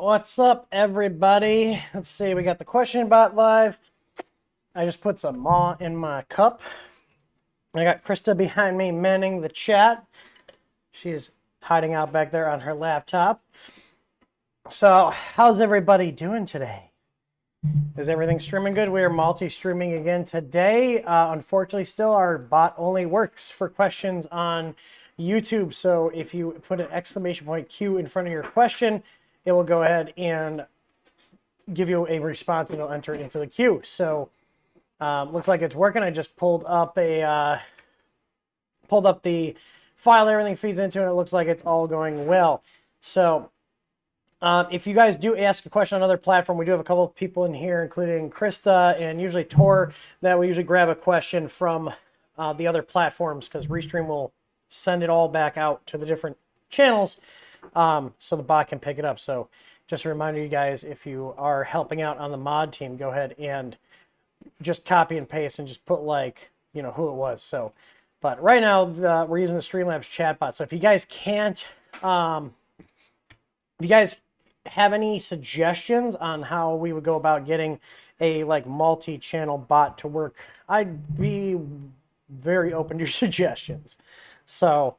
What's up, everybody? Let's see, we got the question bot live. I just put some maw in my cup. I got Krista behind me manning the chat. She's hiding out back there on her laptop. So, how's everybody doing today? Is everything streaming good? We are multi-streaming again today. Unfortunately, still our bot only works for questions on YouTube. So if you put an exclamation point Q in front of your question, it will go ahead and give you a response and it'll enter it into the queue. So looks like it's working. I just pulled up the file that everything feeds into, and it looks like it's all going well. So if you guys do ask a question on another platform, we do have a couple of people in here, including Krista and usually Tor, that we usually grab a question from the other platforms, because Restream will send it all back out to the different channels so the bot can pick it up. So just a reminder, you guys, if you are helping out on the mod team, go ahead and just copy and paste and just put, like, you know, who it was. So, but right now we're using the Streamlabs chatbot. So if you guys can't, if you guys have any suggestions on how we would go about getting a multi-channel bot to work, I'd be very open to your suggestions. So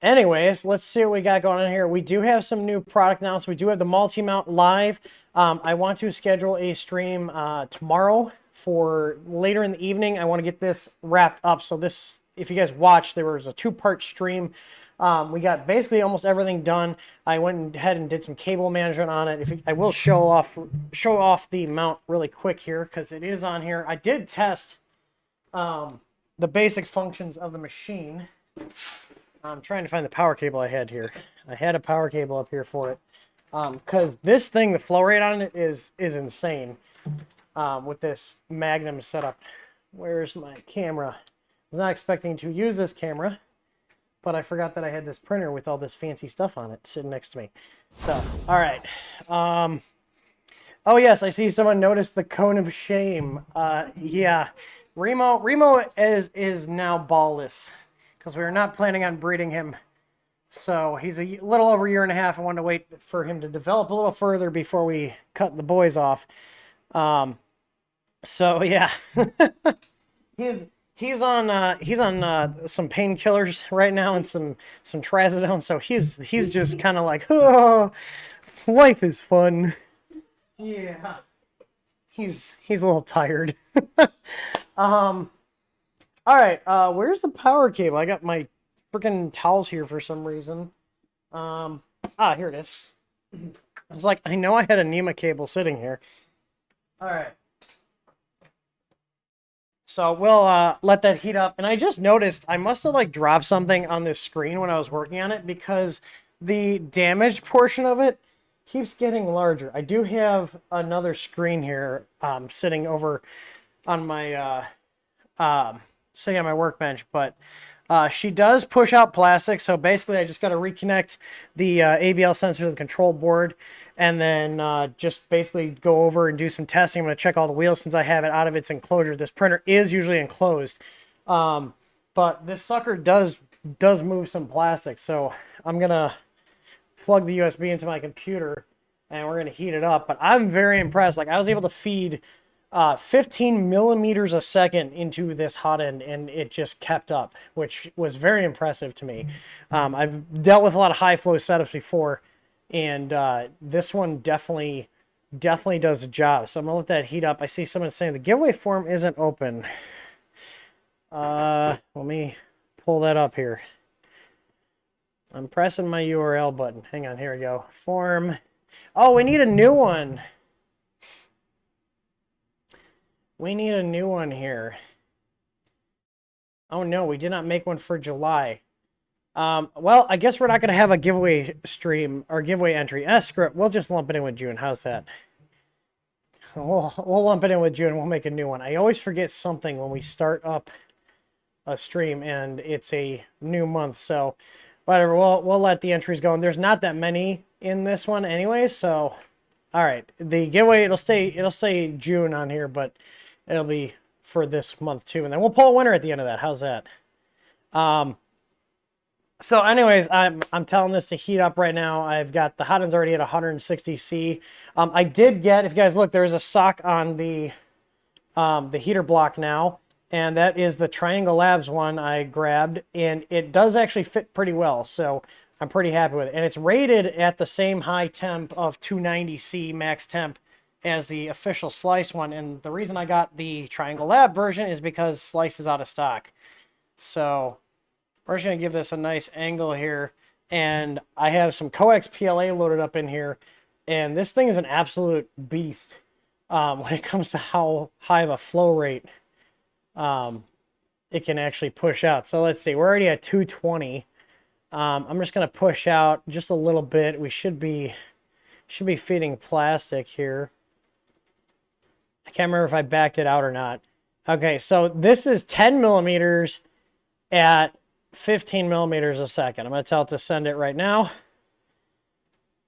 anyways, let's see what we got going on here. We do have some new product announcements. We do have the multi-mount live. I want to schedule a stream tomorrow for later in the evening. I want to get this wrapped up. So this, if you guys watched, there was a two-part stream. We got basically almost everything done. I went ahead and did some cable management on it. I will show off the mount really quick here, because it is on here. I did test the basic functions of the machine. I'm trying to find the power cable I had here. I had a power cable up here for it, because this thing, the flow rate on it is insane with this Magnum setup. Where's my camera? I was not expecting to use this camera, but I forgot that I had this printer with all this fancy stuff on it sitting next to me. So, all right. Oh yes, I see someone noticed the cone of shame. Yeah, Remo is now ballless, because we were not planning on breeding him. So he's a little over a year and a half. I wanted to wait for him to develop a little further before we cut the boys off. So yeah, he's on some painkillers right now and some trazodone. So he's just kind of like, oh, life is fun. Yeah, he's a little tired. All right, where's the power cable? I got my freaking towels here for some reason. Here it is. I was like, I know I had a NEMA cable sitting here. All right. So we'll let that heat up. And I just noticed I must have dropped something on this screen when I was working on it, because the damaged portion of it keeps getting larger. I do have another screen here sitting over on my sitting on my workbench, but she does push out plastic. So basically I just got to reconnect the ABL sensor to the control board, and then just basically go over and do some testing. I'm going to check all the wheels since I have it out of its enclosure. This printer is usually enclosed, but this sucker does move some plastic. So I'm going to plug the USB into my computer and we're going to heat it up. But I'm very impressed. Like, I was able to feed 15 millimeters a second into this Hotend, and it just kept up, which was very impressive to me. I've dealt with a lot of high flow setups before, and this one definitely does the job. So I'm gonna let that heat up. I see someone saying the giveaway form isn't open. Let me pull that up here. I'm pressing my URL button. Hang on, here we go. Form. Oh, we need a new one. We need a new one here. Oh no, we did not make one for July. Well, I guess we're not going to have a giveaway stream or giveaway entry. Screw it. We'll just lump it in with June. How's that? We'll lump it in with June. We'll make a new one. I always forget something when we start up a stream and it's a new month. So whatever, we'll let the entries go. And there's not that many in this one anyway. So all right, the giveaway, it'll say June on here, but it'll be for this month too, and then we'll pull a winner at the end of that. How's that? So anyways, I'm telling this to heat up right now. I've got the Hotend's already at 160C. I did get, if you guys look, there is a sock on the heater block now, and that is the Triangle Labs one I grabbed, and it does actually fit pretty well, so I'm pretty happy with it. And it's rated at the same high temp of 290C max temp as the official Slice one, and the reason I got the Triangle Lab version is because Slice is out of stock. So we're just going to give this a nice angle here, and I have some coax PLA loaded up in here, and this thing is an absolute beast when it comes to how high of a flow rate it can actually push out. So let's see, we're already at 220. I'm just going to push out just a little bit. We should be feeding plastic here. I can't remember if I backed it out or not. Okay, so this is 10 millimeters at 15 millimeters a second. I'm going to tell it to send it right now.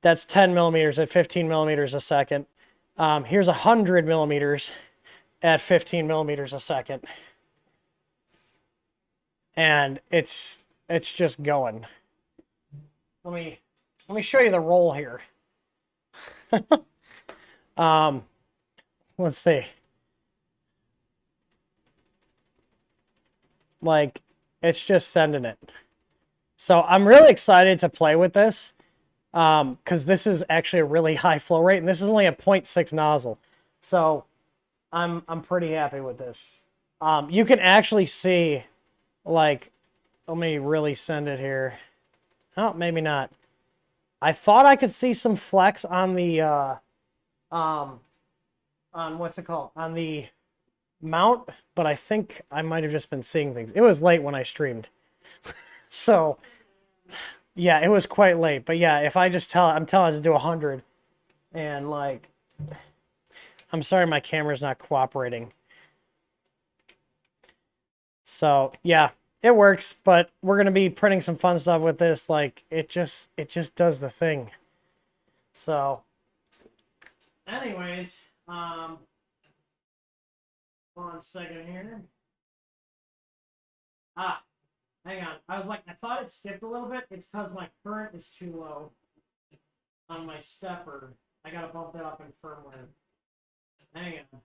That's 10 millimeters at 15 millimeters a second. Here's 100 millimeters at 15 millimeters a second. And it's just going. Let me show you the roll here. Let's see. Like, it's just sending it. So I'm really excited to play with this because this is actually a really high flow rate, and this is only a 0.6 nozzle. So I'm pretty happy with this. You can actually see, like, let me really send it here. Oh, maybe not. I thought I could see some flex on the on what's it called? On the mount, but I think I might have just been seeing things. It was late when I streamed. So yeah, it was quite late. But yeah, if I just I'm telling it to do 100, and like, I'm sorry my camera's not cooperating. So yeah, it works, but we're gonna be printing some fun stuff with this. Like, it just does the thing. So anyways, hold on a second here. Hang on. I was like, I thought it skipped a little bit. It's because my current is too low on my stepper. I gotta bump that up in firmware. Hang on.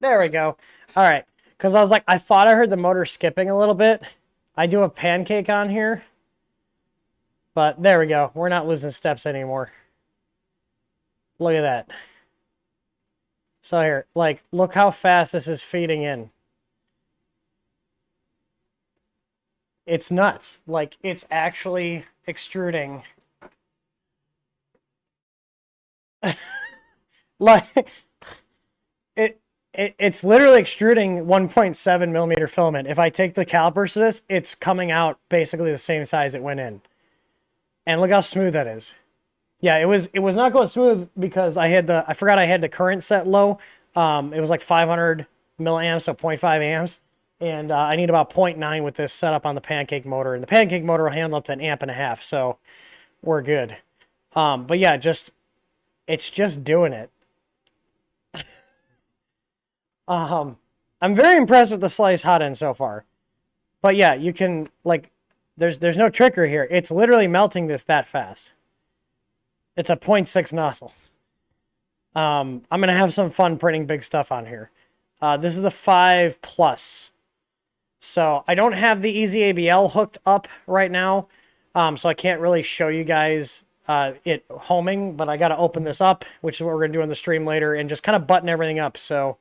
There we go. All right. Because I was like, I thought I heard the motor skipping a little bit. I do a pancake on here. But there we go. We're not losing steps anymore. Look at that. So here, like, look how fast this is feeding in. It's nuts. Like, it's actually extruding. Like, it's literally extruding 1.7 millimeter filament. If I take the calipers to this, it's coming out basically the same size it went in. And look how smooth that is. Yeah, it was not going smooth because I forgot I had the current set low. It was like 500 milliamps, so 0.5 amps. And I need about 0.9 with this setup on the pancake motor. And the pancake motor will handle up to 1.5 amps, so we're good. But yeah, it's just doing it. I'm very impressed with the Slice Hotend so far. But yeah, you can, like, there's no trickery here. It's literally melting this that fast. It's a 0.6 nozzle. I'm going to have some fun printing big stuff on here. This is the 5 Plus. So I don't have the Easy ABL hooked up right now. So I can't really show you guys it homing, but I got to open this up, which is what we're going to do on the stream later, and just kind of button everything up. So,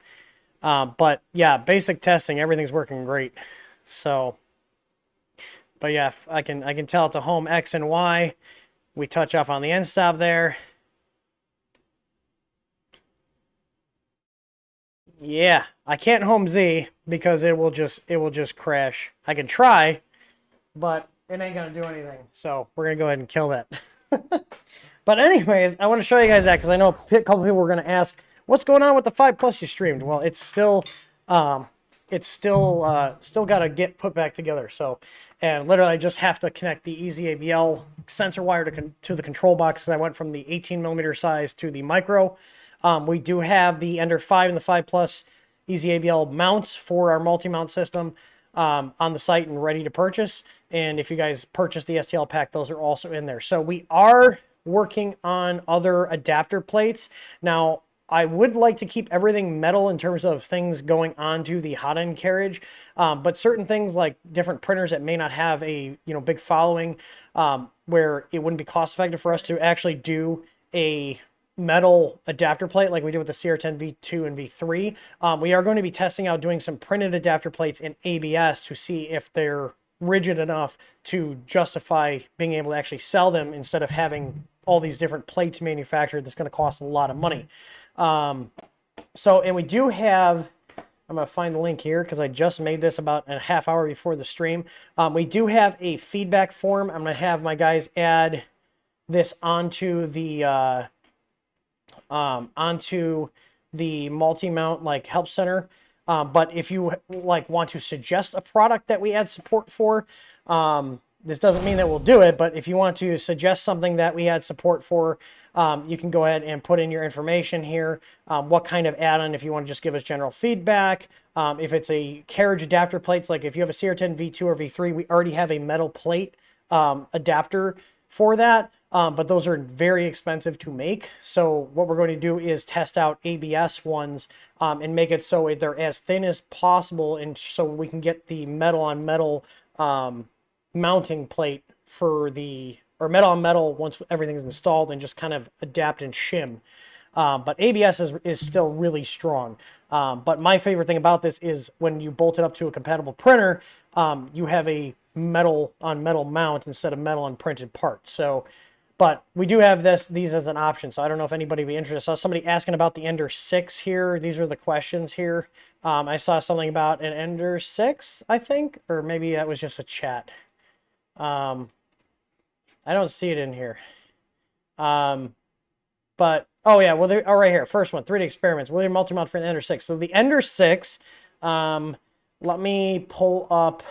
but yeah, basic testing, everything's working great. So, but yeah, I can tell it to home X and Y. We touch off on the end stop there. Yeah, I can't home Z because it will just crash. I can try, but it ain't gonna do anything. So we're gonna go ahead and kill that. But anyways, I want to show you guys that because I know a couple people were gonna ask, what's going on with the 5 Plus you streamed? Well, it's still got to get put back together. So, and literally I just have to connect the Easy ABL sensor wire to the control box. I went from the 18 millimeter size to the micro. We do have the Ender 5 and the 5 Plus Easy ABL mounts for our multi-mount system on the site and ready to purchase. And if you guys purchase the STL pack, those are also in there. So we are working on other adapter plates. Now, I would like to keep everything metal in terms of things going onto the Hotend carriage, but certain things like different printers that may not have a big following, where it wouldn't be cost effective for us to actually do a metal adapter plate like we did with the CR10 V2 and V3. We are going to be testing out doing some printed adapter plates in ABS to see if they're rigid enough to justify being able to actually sell them instead of having all these different plates manufactured. That's going to cost a lot of money. And we do have, I'm going to find the link here because I just made this about a half hour before the stream. We do have a feedback form. I'm going to have my guys add this onto the multi-mount like help center. But if you want to suggest a product that we add support for, this doesn't mean that we'll do it, but if you want to suggest something that we add support for, you can go ahead and put in your information here, what kind of add-on, if you want to just give us general feedback. If it's a carriage adapter plates, like if you have a CR10 V2 or V3, we already have a metal plate adapter for that, but those are very expensive to make. So what we're going to do is test out ABS ones and make it so they're as thin as possible, and so we can get the metal on metal mounting plate for or metal on metal once everything's installed, and just kind of adapt and shim. But ABS is still really strong. But my favorite thing about this is when you bolt it up to a compatible printer, you have a metal on metal mount instead of metal on printed parts. So, but we do have these as an option. So I don't know if anybody would be interested. I saw somebody asking about the Ender 6 here. These are the questions here. I saw something about an Ender 6, I think, or maybe that was just a chat. I don't see it in here. But, oh yeah, well, right here. First one, 3D experiments. Will your multi-mount for the Ender 6? So the Ender 6, let me pull up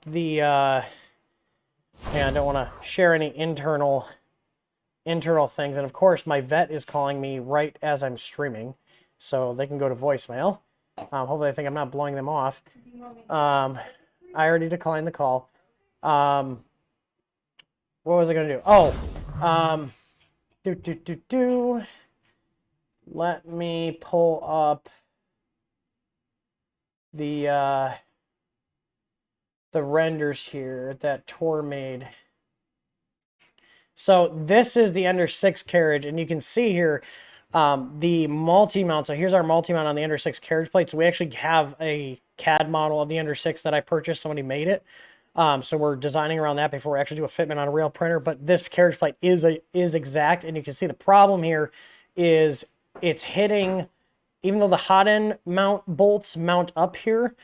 the, yeah, I don't want to share any internal things. And of course, my vet is calling me right as I'm streaming, so they can go to voicemail. Hopefully, I think I'm not blowing them off. I already declined the call. What was I going to do? Oh, let me pull up the renders here that Tor made. So this is the Ender 6 carriage, and you can see here the multi-mount. So here's our multi-mount on the Ender 6 carriage plate. So we actually have a CAD model of the Ender 6 that I purchased. Somebody made it. So we're designing around that before we actually do a fitment on a real printer. But this carriage plate is exact, and you can see the problem here is it's hitting, even though the Hotend mount bolts mount up here,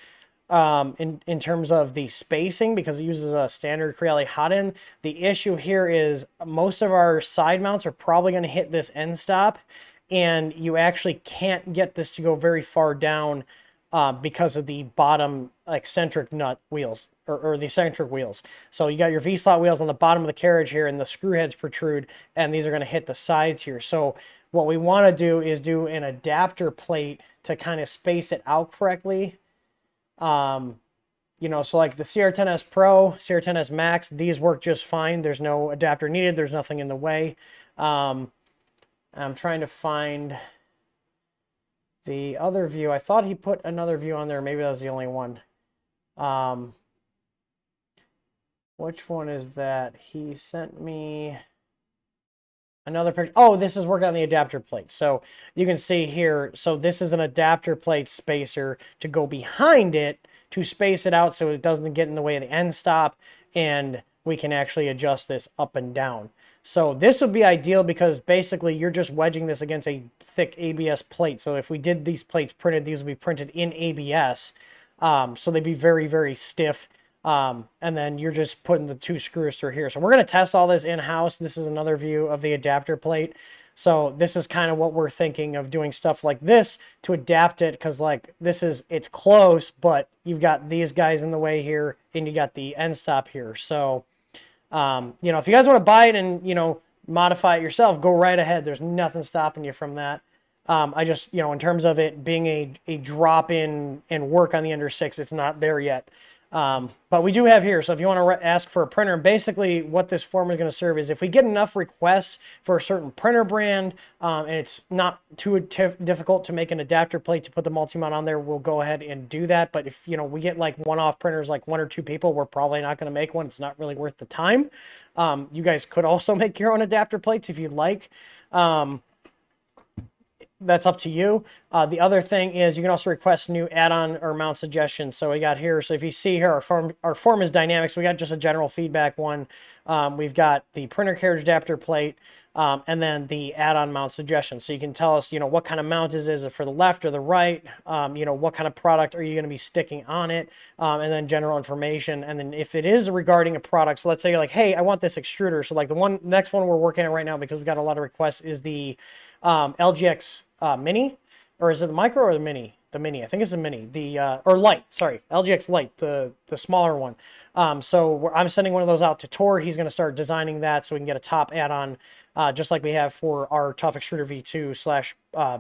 in terms of the spacing, because it uses a standard Creale Hotend. The issue here is most of our side mounts are probably going to hit this end stop, and you actually can't get this to go very far down because of the bottom eccentric nut wheels, or the eccentric wheels. So you got your V-slot wheels on the bottom of the carriage here, and the screw heads protrude, and these are going to hit the sides here. So what we want to do is do an adapter plate to kind of space it out correctly. You know, so like the CR10S Pro, CR10S Max, these work just fine. There's no adapter needed. There's nothing in the way. I'm trying to find the other view. I thought he put another view on there. Maybe that was the only one. Which one is that? He sent me another picture. Oh, this is working on the adapter plate. So you can see here, so this is an adapter plate spacer to go behind it to space it out so it doesn't get in the way of the end stop, and we can actually adjust this up and down. So this would be ideal because basically you're just wedging this against a thick ABS plate. So if we did these plates printed, these would be printed in ABS. So they'd be very, very stiff. And then you're just putting the two screws through here. So we're going to test all this in-house. This is another view of the adapter plate. So this is kind of what we're thinking of, doing stuff like this to adapt it, because like it's close, but you've got these guys in the way here, and you got the end stop here. So, you know, if you guys want to buy it and, you know, modify it yourself, go right ahead. There's nothing stopping you from that. I just, in terms of it being a drop in and work on the Ender 6, it's not there yet. But we do have here, so if you want to ask for a printer, basically what this form is going to serve is if we get enough requests for a certain printer brand, and it's not too difficult to make an adapter plate to put the multi-mount on there, we'll go ahead and do that. But if, we get like one-off printers, like 1 or 2 people, we're probably not going to make one. It's not really worth the time. You guys could also make your own adapter plates if you'd like. That's up to you. The other thing is you can also request new add-on or mount suggestions. So we got here, so if you see here, our form is dynamic. So we got just a general feedback one. We've got the printer carriage adapter plate, and then the add-on mount suggestions. So you can tell us, what kind of mount is it for the left or the right? What kind of product are you going to be sticking on it? And then general information. And then if it is regarding a product, so let's say you're like, hey, I want this extruder. So like the next one we're working on right now, because we've got a lot of requests, is the LGX Mini, or is it the Micro or the Mini? The Mini, I think it's the Mini. Or Light, sorry, LGX Light, the smaller one. So I'm sending one of those out to Tor. He's going to start designing that so we can get a top add-on, just like we have for our Tough Extruder V2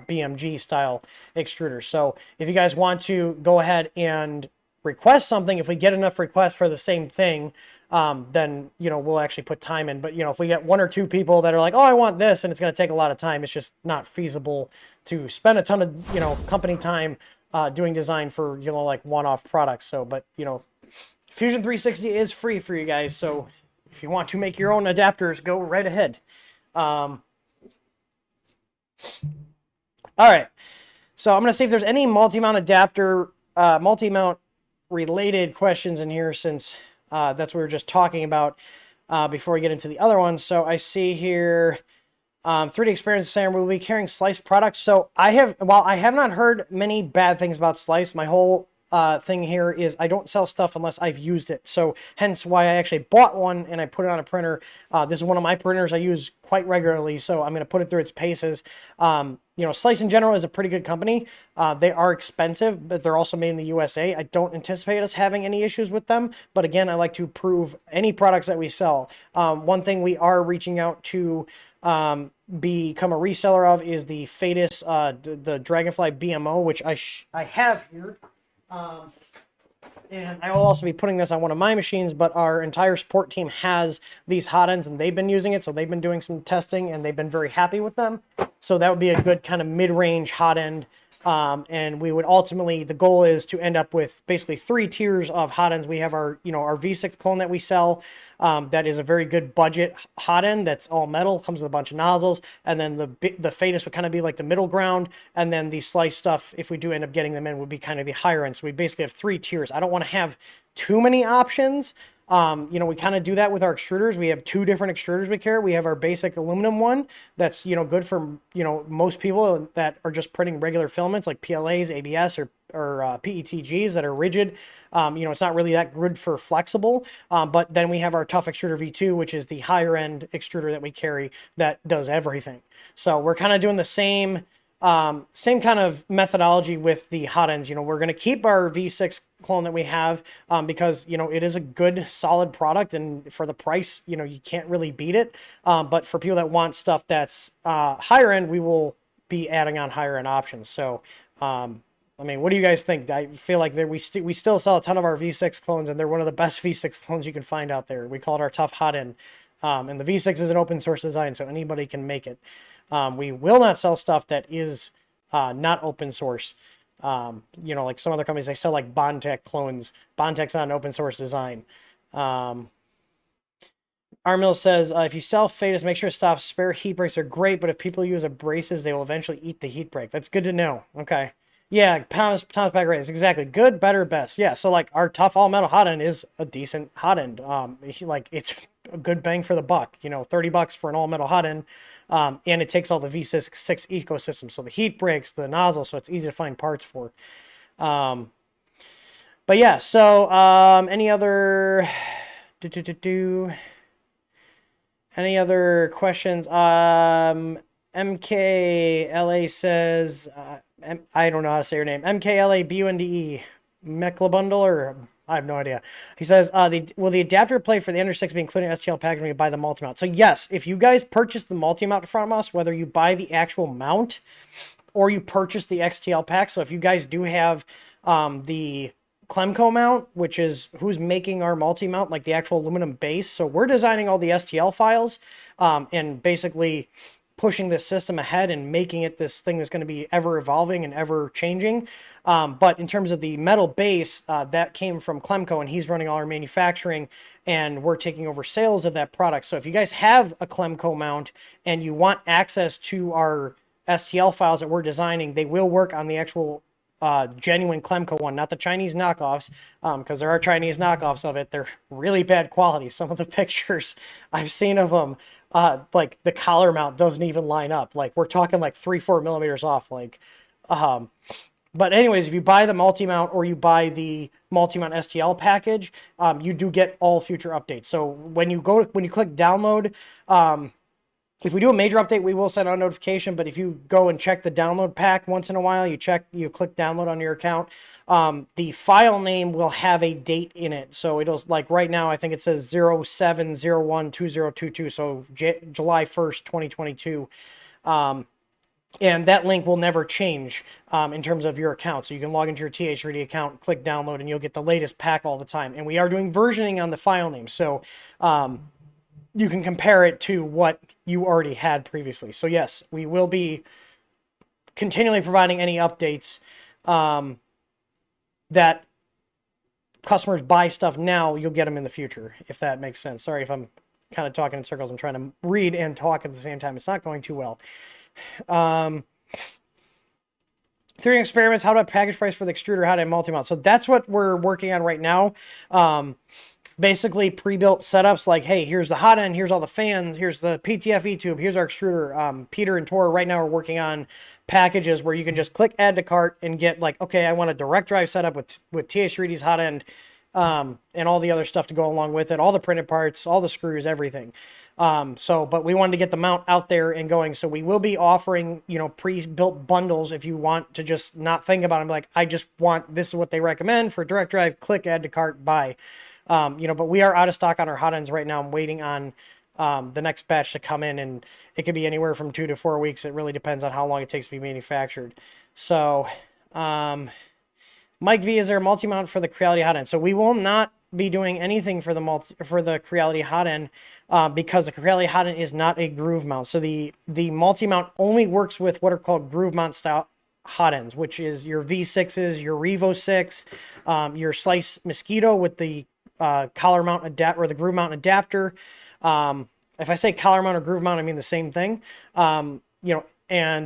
/ BMG style extruder. So if you guys want to go ahead and request something, if we get enough requests for the same thing, then, we'll actually put time in. But, if we get 1 or 2 people that are like, oh, I want this, and it's going to take a lot of time, it's just not feasible to spend a ton of, company time doing design for, like one-off products. So, but, Fusion 360 is free for you guys. So if you want to make your own adapters, go right ahead. All right. So I'm going to see if there's any multi-mount adapter, multi-mount related questions in here, since that's what we were just talking about before we get into the other ones. So I see here 3D Experience saying we'll be carrying Slice products. So while I have not heard many bad things about Slice, my whole thing here is I don't sell stuff unless I've used it. So hence why I actually bought one and I put it on a printer. This is one of my printers I use quite regularly, so I'm going to put it through its paces. Slice in general is a pretty good company. They are expensive, but they're also made in the USA. I don't anticipate us having any issues with them. But again, I like to prove any products that we sell. One thing we are reaching out to become a reseller of is the Fadis, the Dragonfly BMO, which I have here. And I will also be putting this on one of my machines, but our entire support team has these Hotends and they've been using it. So they've been doing some testing and they've been very happy with them. So that would be a good kind of mid-range Hotend. And we would ultimately, the goal is to end up with basically 3 tiers of Hotends. We have our, our V6 clone that we sell. That is a very good budget Hotend. That's all metal, comes with a bunch of nozzles. And then the Fadis would kind of be like the middle ground. And then the Slice stuff, if we do end up getting them in, would be kind of the higher end. So we basically have 3 tiers. I don't want to have too many options. We kind of do that with our extruders. We have 2 different extruders we carry. We have our basic aluminum one that's, good for, most people that are just printing regular filaments like PLAs, ABS, or PETGs that are rigid. It's not really that good for flexible. But then we have our Tough Extruder V2, which is the higher end extruder that we carry that does everything. So we're kind of doing the same kind of methodology with the Hotends. We're going to keep our V6 clone that we have because, it is a good, solid product. And for the price, you can't really beat it. But for people that want stuff that's higher end, we will be adding on higher end options. So, what do you guys think? I feel like we still sell a ton of our V6 clones, and they're one of the best V6 clones you can find out there. We call it our Tough Hotend. And the V6 is an open source design, so anybody can make it. We will not sell stuff that is not open source. Like some other companies, they sell like Bondtech clones. Bondtech's not an open source design. Armil says, if you sell Fadis, make sure to stop. Spare heat breaks are great, but if people use abrasives, they will eventually eat the heat break. That's good to know. Okay. Yeah, Thomas back right. It's exactly good, better, best. Yeah, so like our Tough all metal Hotend is a decent Hotend. It's a good bang for the buck. $30 for an all metal Hotend, and it takes all the V6 ecosystem. So the heat breaks, the nozzle, so it's easy to find parts for. But yeah, so any other any other questions? MKLA says. I don't know how to say your name. MKLABUNDE. Mechlabundle, or I have no idea. He says, will the adapter play for the Ender 6 be included in STL package when you buy the multi-mount? So yes, if you guys purchase the multi-mount from us, whether you buy the actual mount or you purchase the XTL pack, so if you guys do have the Clemco mount, which is who's making our multi-mount, like the actual aluminum base. So we're designing all the STL files and basically pushing this system ahead and making it this thing that's going to be ever evolving and ever changing. But in terms of the metal base, that came from Clemco, and he's running all our manufacturing, and we're taking over sales of that product. So if you guys have a Clemco mount and you want access to our STL files that we're designing, they will work on the actual genuine Clemco one, not the Chinese knockoffs, because there are Chinese knockoffs of it. They're really bad quality. Some of the pictures I've seen of them, like the collar mount doesn't even line up. Like we're talking like 3-4 millimeters off. Like, but anyways, if you buy the multi-mount or you buy the multi-mount STL package, you do get all future updates. So when you click download, if we do a major update, we will send out a notification, but if you go and check the download pack once in a while, you click download on your account, the file name will have a date in it. So it'll, like right now, I think it says 07012022, so July 1st, 2022. And that link will never change in terms of your account. So you can log into your TH3D account, click download, and you'll get the latest pack all the time. And we are doing versioning on the file name. So you can compare it to what you already had previously. So yes, we will be continually providing any updates that customers buy stuff now, you'll get them in the future, if that makes sense. Sorry if I'm kind of talking in circles. I'm trying to read and talk at the same time. It's not going too well. 3D experiments, how about package price for the extruder, how to multi-mount? So that's what we're working on right now. Basically pre-built setups like, hey, here's the hot end, here's all the fans, here's the PTFE tube, here's our extruder. Peter and Tor right now are working on packages where you can just click add to cart and get like, okay, I want a direct drive setup with TH3D's hot end and all the other stuff to go along with it, all the printed parts, all the screws, everything. But we wanted to get the mount out there and going. So we will be offering, pre-built bundles if you want to just not think about them. Like, I just want, this is what they recommend for direct drive, click add to cart, buy. But we are out of stock on our hot ends right now. I'm waiting on the next batch to come in, and it could be anywhere from 2 to 4 weeks. It really depends on how long it takes to be manufactured. So, Mike V, is there a multi-mount for the Creality hot end? So we will not be doing anything for the Creality hot end because the Creality hot end is not a groove mount. So the multi-mount only works with what are called groove mount style hot ends, which is your V6s, your Revo 6, your Slice Mosquito with the collar mount adapter or the groove mount adapter. If I say collar mount or groove mount, I mean the same thing. And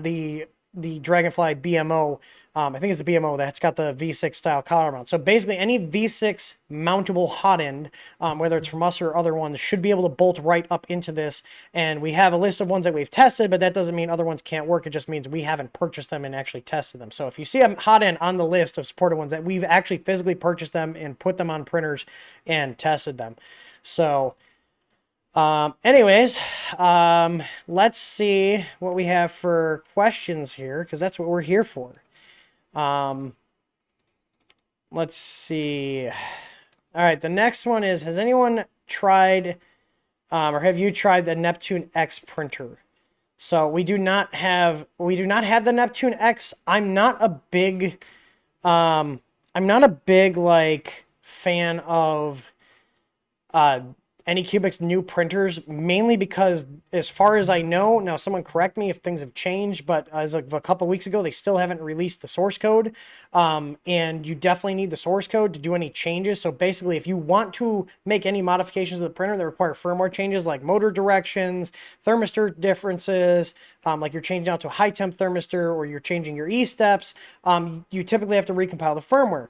the Dragonfly BMO, I think it's the BMO that's got the V6 style collar mount. So basically any V6 mountable hot end, whether it's from us or other ones, should be able to bolt right up into this. And we have a list of ones that we've tested, but that doesn't mean other ones can't work. It just means we haven't purchased them and actually tested them. So if you see a hot end on the list of supported ones, that we've actually physically purchased them and put them on printers and tested them. So anyways, let's see what we have for questions here, because that's what we're here for. Let's see. All right, the next one is, has anyone tried, or have you tried the Neptune X printer? So we do not have the Neptune X. I'm not a big like fan of Anycubic's new printers, mainly because, as far as I know, now someone correct me if things have changed, but as of a couple weeks ago, they still haven't released the source code, and you definitely need the source code to do any changes. So basically, if you want to make any modifications to the printer that require firmware changes like motor directions, thermistor differences, like you're changing out to a high temp thermistor or you're changing your E-steps, you typically have to recompile the firmware.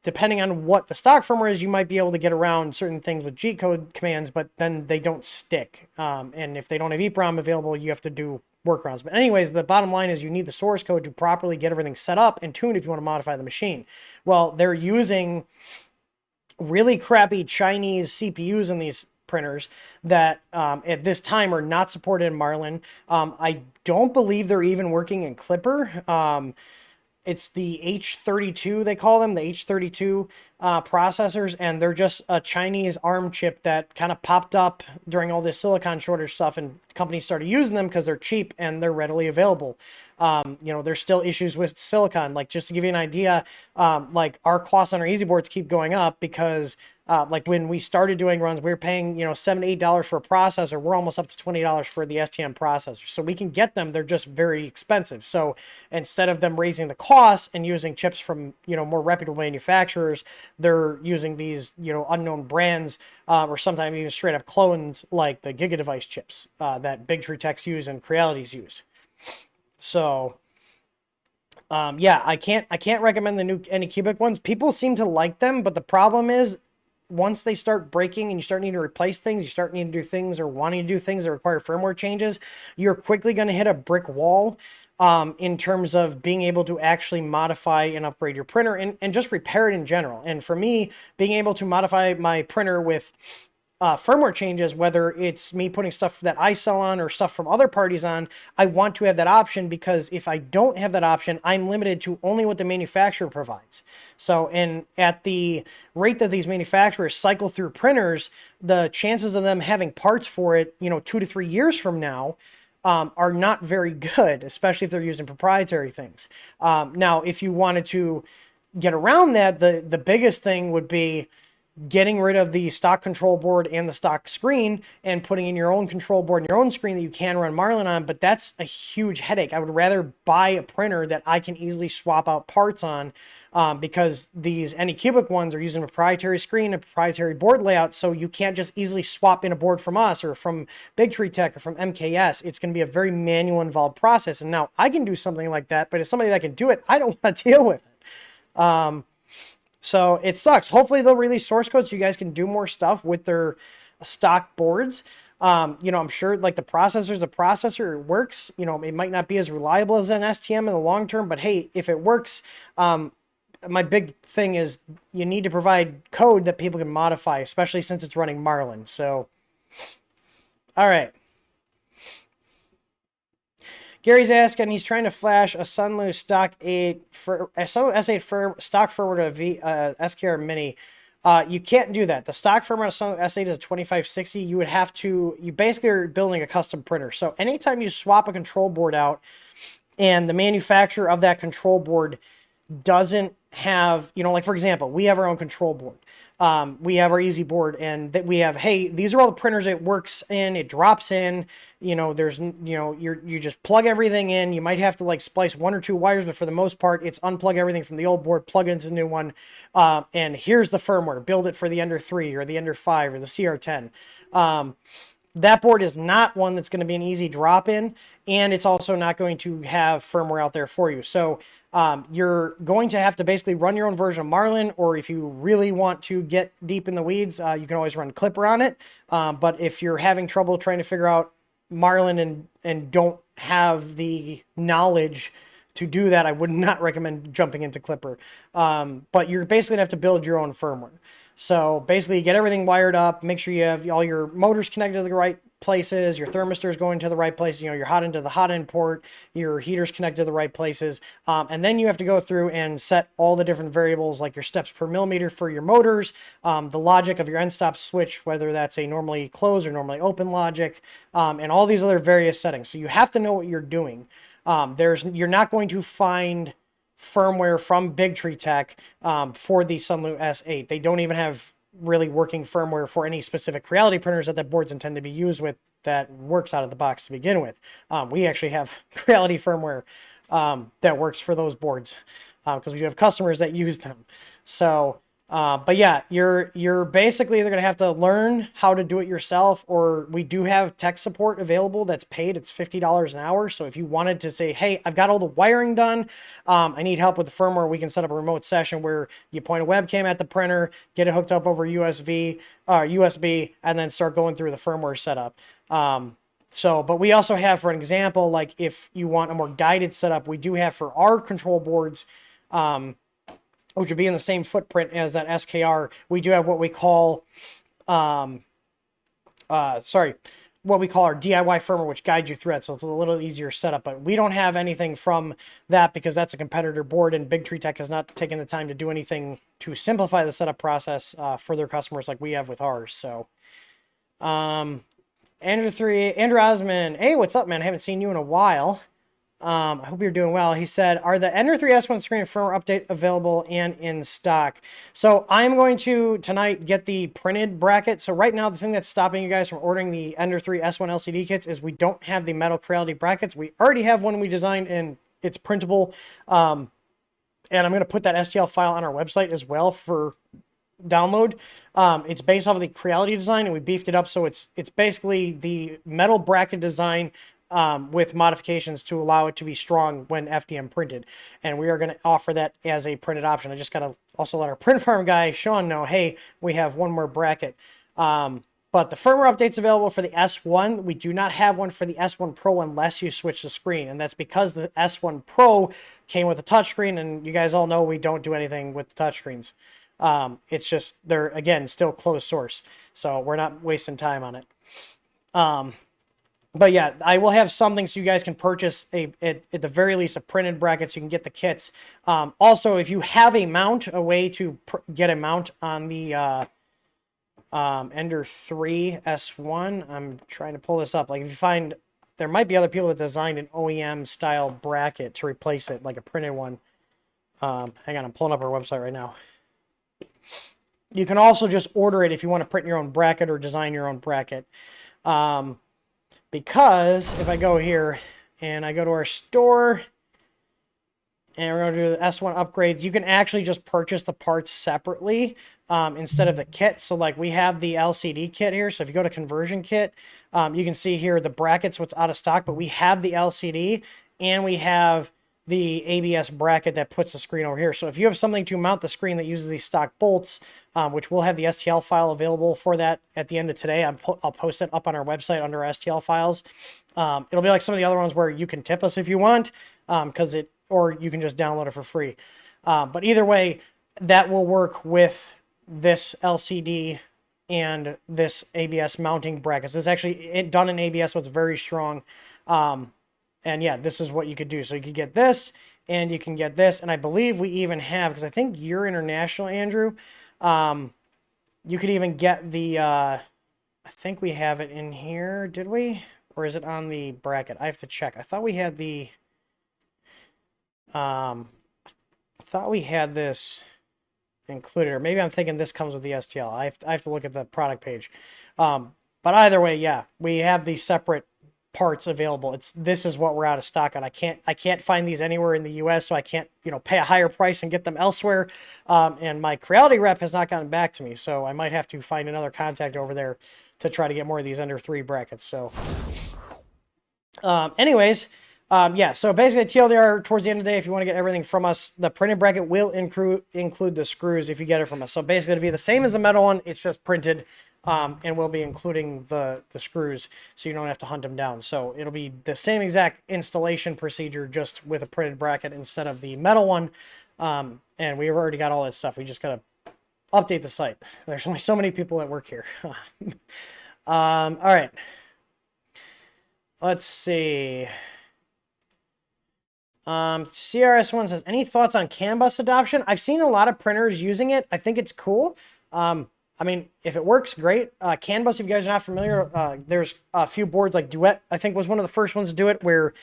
Depending on what the stock firmware is, you might be able to get around certain things with G-code commands, but then they don't stick. And if they don't have EEPROM available, you have to do workarounds. But anyways, the bottom line is you need the source code to properly get everything set up and tuned if you want to modify the machine. Well, they're using really crappy Chinese CPUs in these printers that at this time are not supported in Marlin. I don't believe they're even working in Clipper. it's the H32, they call them, the H32 processors, and they're just a Chinese ARM chip that kind of popped up during all this silicon shortage stuff, and companies started using them because they're cheap and they're readily available. There's still issues with silicon. Like, just to give you an idea, like, our costs on our easy boards keep going up because like when we started doing runs, we were paying, $7 to $8 for a processor. We're almost up to $20 for the STM processor. So we can get them. They're just very expensive. So instead of them raising the costs and using chips from, more reputable manufacturers, they're using these, unknown brands or sometimes even straight up clones like the Giga Device chips that Big Tree Tech's use and Creality's used. So yeah, I can't recommend the new Anycubic ones. People seem to like them, but the problem is once they start breaking and you start needing to replace things, you start needing to do things or wanting to do things that require firmware changes, you're quickly going to hit a brick wall in terms of being able to actually modify and upgrade your printer and just repair it in general. And for me, being able to modify my printer with firmware changes, whether it's me putting stuff that I sell on or stuff from other parties on, I want to have that option, because if I don't have that option, I'm limited to only what the manufacturer provides. So, and at the rate that these manufacturers cycle through printers, the chances of them having parts for it, 2 to 3 years from now, are not very good, especially if they're using proprietary things. Now, if you wanted to get around that, the biggest thing would be getting rid of the stock control board and the stock screen and putting in your own control board and your own screen that you can run Marlin on. But that's a huge headache. I would rather buy a printer that I can easily swap out parts on, because these Anycubic ones are using a proprietary screen and proprietary board layout. So you can't just easily swap in a board from us or from Big Tree Tech or from MKS. It's going to be a very manual involved process. And now I can do something like that, but as somebody that can do it, I don't want to deal with it. So it sucks. Hopefully they'll release source code so you guys can do more stuff with their stock boards. I'm sure like the processor works. It might not be as reliable as an STM in the long term, but hey, if it works, my big thing is you need to provide code that people can modify, especially since it's running Marlin. So, all right. Gary's asking, he's trying to flash a Sunlu stock 8 for a Sunlu S8 for stock firmware to SKR Mini. You can't do that. The stock firmware of Sunlu S8 is a 2560. You basically are building a custom printer. So anytime you swap a control board out and the manufacturer of that control board doesn't have, like for example, we have our own control board. We have our easy board, and that we have, hey, these are all the printers it works in, it drops in, you just plug everything in. You might have to like splice 1 or 2 wires, but for the most part, it's unplug everything from the old board, plug it into the new one. And here's the firmware, build it for the Ender 3 or the Ender 5 or the CR10. That board is not one that's going to be an easy drop in, and it's also not going to have firmware out there for you. So you're going to have to basically run your own version of Marlin, or if you really want to get deep in the weeds, you can always run Clipper on it. But if you're having trouble trying to figure out Marlin and don't have the knowledge to do that, I would not recommend jumping into Clipper. But you're basically going to have to build your own firmware. So basically get everything wired up, make sure you have all your motors connected to the right places, your thermistors going to the right places, your Hotend to the Hotend port, your heaters connected to the right places. And then you have to go through and set all the different variables like your steps per millimeter for your motors, the logic of your end stop switch, whether that's a normally closed or normally open logic, and all these other various settings. So you have to know what you're doing. You're not going to find firmware from Big Tree Tech for the Sunlu S8. They don't even have really working firmware for any specific Creality printers that the boards intend to be used with that works out of the box to begin with. We actually have Creality firmware that works for those boards because we do have customers that use them. So, but yeah, you're basically either going to have to learn how to do it yourself, or we do have tech support available that's paid. It's $50 an hour. So if you wanted to say, hey, I've got all the wiring done, I need help with the firmware, we can set up a remote session where you point a webcam at the printer, get it hooked up over USB, and then start going through the firmware setup. But we also have, for an example, like if you want a more guided setup, we do have for our control boards, which would be in the same footprint as that SKR, we do have what we call, what we call our DIY firmware, which guides you through it, so it's a little easier setup. But we don't have anything from that because that's a competitor board, and Big Tree Tech has not taken the time to do anything to simplify the setup process for their customers like we have with ours. So, Andrew Osman, hey, what's up, man? I haven't seen you in a while. I hope you're doing well. He said, are the Ender 3 S1 screen and firmware update available and in stock? So I'm going to tonight get the printed bracket. So right now, the thing that's stopping you guys from ordering the Ender 3 S1 LCD kits is we don't have the metal Creality brackets. We already have one we designed and it's printable. And I'm going to put that STL file on our website as well for download. It's based off of the Creality design and we beefed it up. So it's basically the metal bracket design with modifications to allow it to be strong when FDM printed. And we are going to offer that as a printed option. I just got to also let our print farm guy, Sean, know, hey, we have one more bracket. But the firmware update's available for the S1. We do not have one for the S1 Pro unless you switch the screen. And that's because the S1 Pro came with a touchscreen. And you guys all know we don't do anything with the touchscreens. It's just, they're, again, still closed source. So we're not wasting time on it. But yeah, I will have something so you guys can purchase at the very least a printed bracket so you can get the kits. Also, if you have a mount, a way to get a mount on the Ender 3 S1, I'm trying to pull this up. Like if you find, there might be other people that designed an OEM style bracket to replace it, like a printed one. Hang on, I'm pulling up our website right now. You can also just order it if you want to print your own bracket or design your own bracket. Because if I go here and I go to our store and we're going to do the S1 upgrades, you can actually just purchase the parts separately instead of the kit. So like we have the LCD kit here. So if you go to conversion kit, you can see here the brackets, what's out of stock, but we have the LCD and we have the ABS bracket that puts the screen over here. So if you have something to mount the screen that uses these stock bolts, which we'll have the STL file available for that at the end of today. I'll post it up on our website under STL files. It'll be like some of the other ones where you can tip us if you want, or you can just download it for free. But either way, that will work with this LCD and this ABS mounting brackets. It's actually done in ABS, so it's very strong. And yeah, this is what you could do. So you could get this, and you can get this. And I believe we even have, because I think you're international, Andrew. You could even get the, I think we have it in here. Did we? Or is it on the bracket? I have to check. I thought we had the, I thought we had this included. Or maybe I'm thinking this comes with the STL. I have to look at the product page. But either way, yeah, we have the separate parts available. This is what we're out of stock on. I can't find these anywhere in the US, so I can't, pay a higher price and get them elsewhere. And my Creality rep has not gotten back to me, so I might have to find another contact over there to try to get more of these Ender 3 brackets. So anyways, yeah, so basically TLDR towards the end of the day, if you want to get everything from us, the printed bracket will include the screws if you get it from us. So basically it'll be the same as the metal one, it's just printed. And we'll be including the screws so you don't have to hunt them down. So it'll be the same exact installation procedure, just with a printed bracket instead of the metal one. And we've already got all that stuff. We just got to update the site. There's only so many people that work here. All right. Let's see. CRS1 says, any thoughts on CAN bus adoption? I've seen a lot of printers using it. I think it's cool. I mean, if it works, great. CAN bus, if you guys are not familiar, there's a few boards like Duet, I think was one of the first ones to do it, where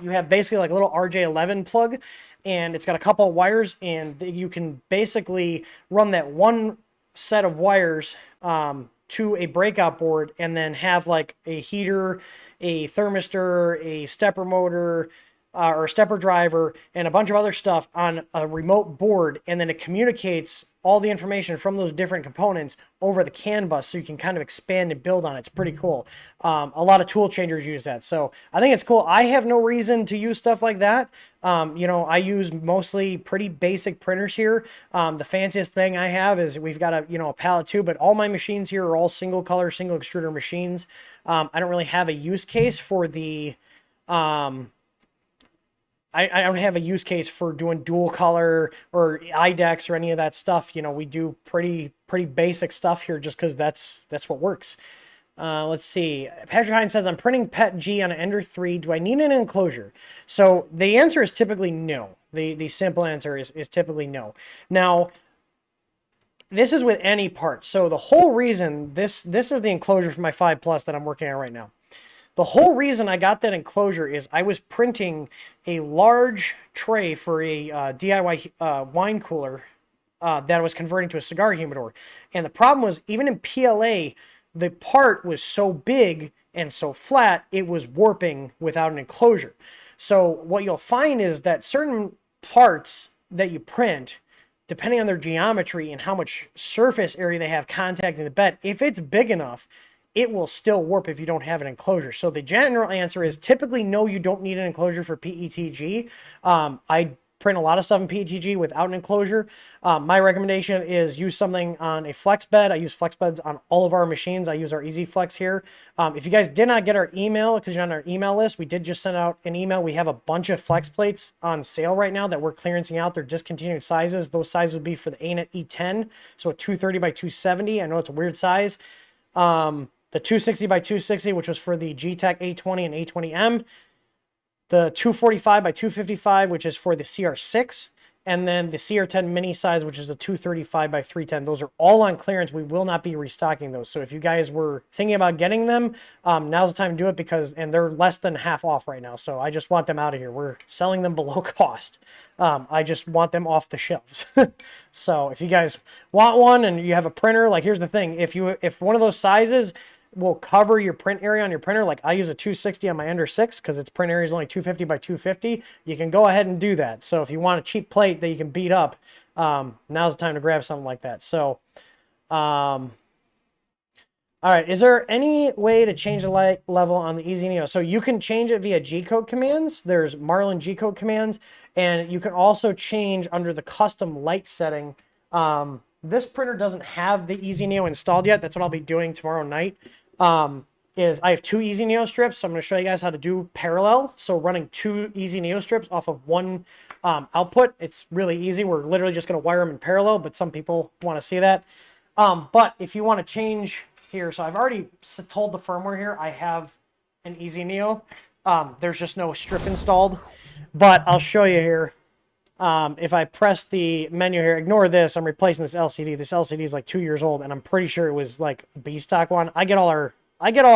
you have basically like a little RJ11 plug, and it's got a couple of wires, and you can basically run that one set of wires to a breakout board, and then have like a heater, a thermistor, a stepper motor, or a stepper driver, and a bunch of other stuff on a remote board, and then it communicates all the information from those different components over the CAN bus, so you can kind of expand and build on it. It's pretty cool. A lot of tool changers use that, so I think it's cool. I have no reason to use stuff like that. I use mostly pretty basic printers here. The fanciest thing I have is we've got a pallet tube, but all my machines here are all single color, single extruder machines. I don't really have a use case for the I don't have a use case for doing dual color or IDEX or any of that stuff. We do pretty basic stuff here just because that's what works. Let's see. Patrick Hines says, I'm printing PET G on an Ender 3. Do I need an enclosure? So the answer is typically no. The simple answer is typically no. Now, this is with any part. So the whole reason, this is the enclosure for my 5 Plus that I'm working on right now. The whole reason I got that enclosure is I was printing a large tray for a DIY wine cooler that I was converting to a cigar humidor. And the problem was, even in PLA, the part was so big and so flat, it was warping without an enclosure. So what you'll find is that certain parts that you print, depending on their geometry and how much surface area they have contacting the bed, if it's big enough, it will still warp if you don't have an enclosure. So the general answer is typically no, you don't need an enclosure for PETG. I print a lot of stuff in PETG without an enclosure. My recommendation is use something on a flex bed. I use flex beds on all of our machines. I use our Easy Flex here. If you guys did not get our email, because you're on our email list, we did just send out an email. We have a bunch of flex plates on sale right now that we're clearancing out. They're discontinued sizes. Those sizes would be for the ANET E10, so a 230 by 270. I know it's a weird size. The 260 by 260, which was for the G-Tech A20 and A20M. The 245 by 255, which is for the CR6. And then the CR10 mini size, which is the 235 by 310. Those are all on clearance. We will not be restocking those. So if you guys were thinking about getting them, now's the time to do it and they're less than half off right now. So I just want them out of here. We're selling them below cost. I just want them off the shelves. So if you guys want one and you have a printer, like here's the thing. If one of those sizes will cover your print area on your printer, like I use a 260 on my Ender 6 because its print area is only 250 by 250, you can go ahead and do that. So if you want a cheap plate that you can beat up, now's the time to grab something like that. So, all right, is there any way to change the light level on the Easy Neo? So you can change it via G-code commands. There's Marlin G-code commands, and you can also change under the custom light setting. This printer doesn't have the Easy Neo installed yet. That's what I'll be doing tomorrow night. Is I have 2 Easy Neo strips. So I'm going to show you guys how to do parallel. So running 2 Easy Neo strips off of one output. It's really easy. We're literally just going to wire them in parallel, but some people want to see that. But if you want to change here, so I've already told the firmware here I have an Easy Neo. There's just no strip installed, but I'll show you here. If I press the menu here, ignore this. I'm replacing this LCD. This LCD is like 2 years old, and I'm pretty sure it was like a B stock one. I get all our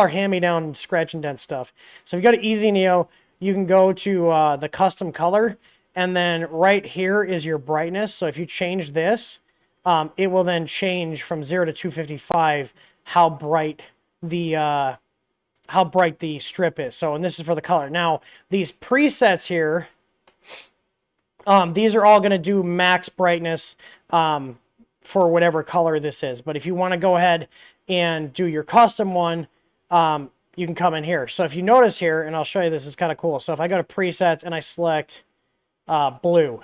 hand-me-down scratch and dent stuff. So if you go to Easy Neo, you can go to the custom color, and then right here is your brightness. So if you change this, it will then change from 0 to 255 how bright the strip is. So, and this is for the color. Now these presets here. These are all going to do max brightness for whatever color this is. But if you want to go ahead and do your custom one, you can come in here. So if you notice here, and I'll show you this, is kind of cool. So if I go to presets and I select blue,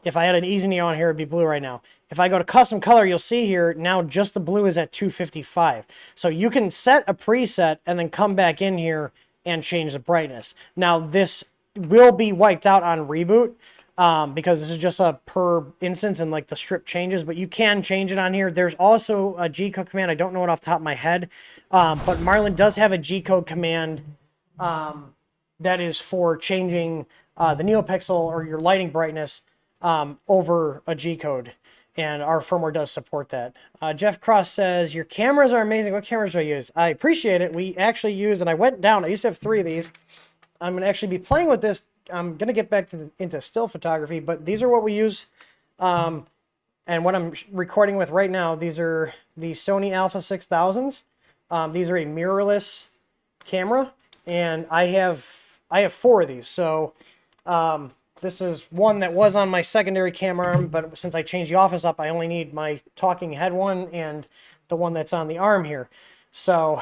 if I had an Easy Neo on here, it'd be blue right now. If I go to custom color, you'll see here now just the blue is at 255. So you can set a preset and then come back in here and change the brightness. Now this will be wiped out on reboot because this is just a per instance and like the strip changes, but you can change it on here. There's also a G-code command. I don't know it off the top of my head, but Marlin does have a G-code command that is for changing the NeoPixel or your lighting brightness over a G-code, and our firmware does support that. Jeff Cross says, your cameras are amazing. What cameras do I use? I appreciate it. We actually use, and I went down, I used to have 3 of these. I'm going to actually be playing with this. I'm going to get back into still photography, but these are what we use. And what I'm recording with right now, these are the Sony Alpha 6000s. These are a mirrorless camera, and I have 4 of these. So this is one that was on my secondary camera arm, but since I changed the office up, I only need my talking head one and the one that's on the arm here. So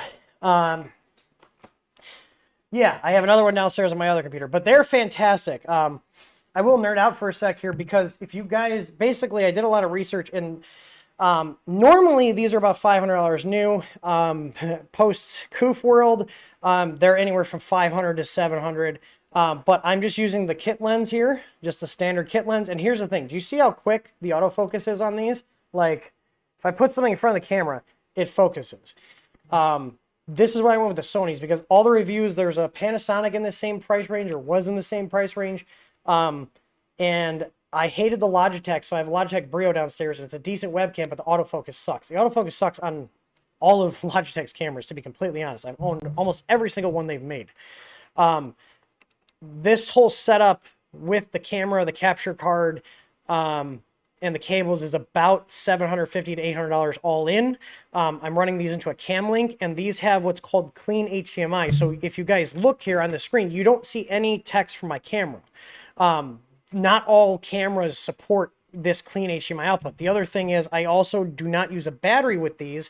yeah, I have another one downstairs on my other computer, but they're fantastic. I will nerd out for a sec here because if you guys, basically I did a lot of research, and normally these are about $500 new. Post Coof World, they're anywhere from $500 to $700. But I'm just using the kit lens here, just the standard kit lens. And here's the thing. Do you see how quick the autofocus is on these? Like, if I put something in front of the camera, it focuses. This is why I went with the Sonys, because all the reviews, there's a Panasonic in the same price range, or was in the same price range. And I hated the Logitech, so I have a Logitech Brio downstairs, and it's a decent webcam, but the autofocus sucks. The autofocus sucks on all of Logitech's cameras, to be completely honest. I've owned almost every single one they've made. This whole setup with the camera, the capture card, and the cables is about $750 to $800 all in. I'm running these into a cam link, and these have what's called clean HDMI. So if you guys look here on the screen, you don't see any text from my camera. Not all cameras support this clean HDMI output. The other thing is I also do not use a battery with these.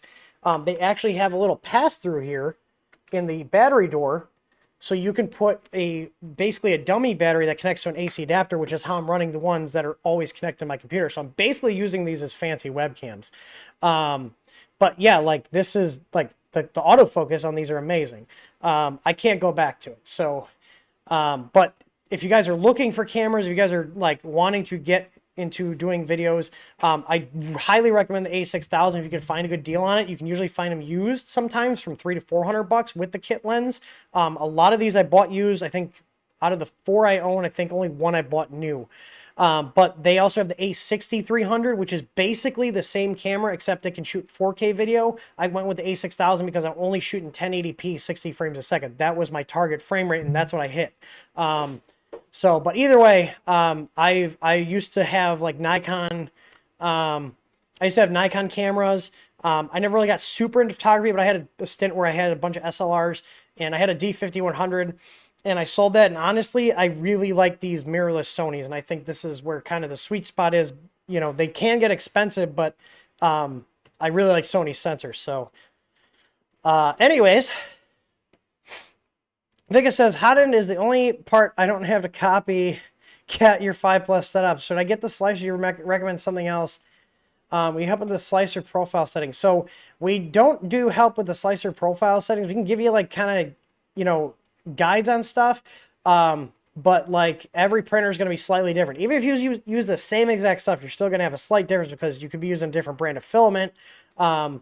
They actually have a little pass-through here in the battery door. So you can put basically a dummy battery that connects to an AC adapter, which is how I'm running the ones that are always connected to my computer. So I'm basically using these as fancy webcams. But yeah, like this is like the autofocus on these are amazing. I can't go back to it. So, but if you guys are looking for cameras, if you guys are like wanting to get into doing videos, I highly recommend the A6000. If you can find a good deal on it, you can usually find them used sometimes from $300 to $400 with the kit lens. A lot of these I bought used. I think out of the 4 I own, I think only 1 I bought new. But they also have the A6300, which is basically the same camera, except it can shoot 4K video. I went with the A6000 because I'm only shooting 1080p, 60 frames a second. That was my target frame rate, and that's what I hit. So, but either way, I used to have like Nikon. I used to have Nikon cameras. I never really got super into photography, but I had a stint where I had a bunch of SLRs, and I had a D5100, and I sold that. And honestly, I really like these mirrorless Sonys, and I think this is where kind of the sweet spot is. You know, they can get expensive, but I really like Sony sensors. So, anyways. Vika says, Hotend is the only part I don't have to copy get your 5 Plus setup. Should I get the slicer? You recommend something else? We help with the slicer profile settings. So we don't do help with the slicer profile settings. We can give you like kind of, you know, guides on stuff. But like every printer is going to be slightly different. Even if you use the same exact stuff, you're still going to have a slight difference because you could be using a different brand of filament. You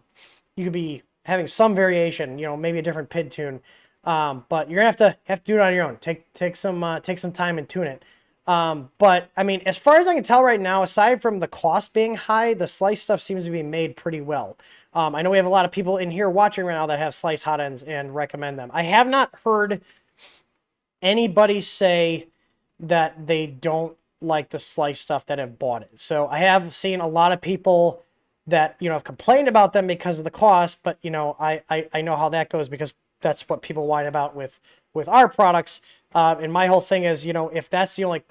could be having some variation, you know, maybe a different PID tune. But you're gonna have to do it on your own. Take some time and tune it. But I mean, as far as I can tell right now, aside from the cost being high, the slice stuff seems to be made pretty well. I know we have a lot of people in here watching right now that have slice Hotends and recommend them. I have not heard anybody say that they don't like the slice stuff that have bought it. So I have seen a lot of people that, you know, have complained about them because of the cost, but you know, I know how that goes because that's what people whine about with our products. And my whole thing is, you know, if that's the only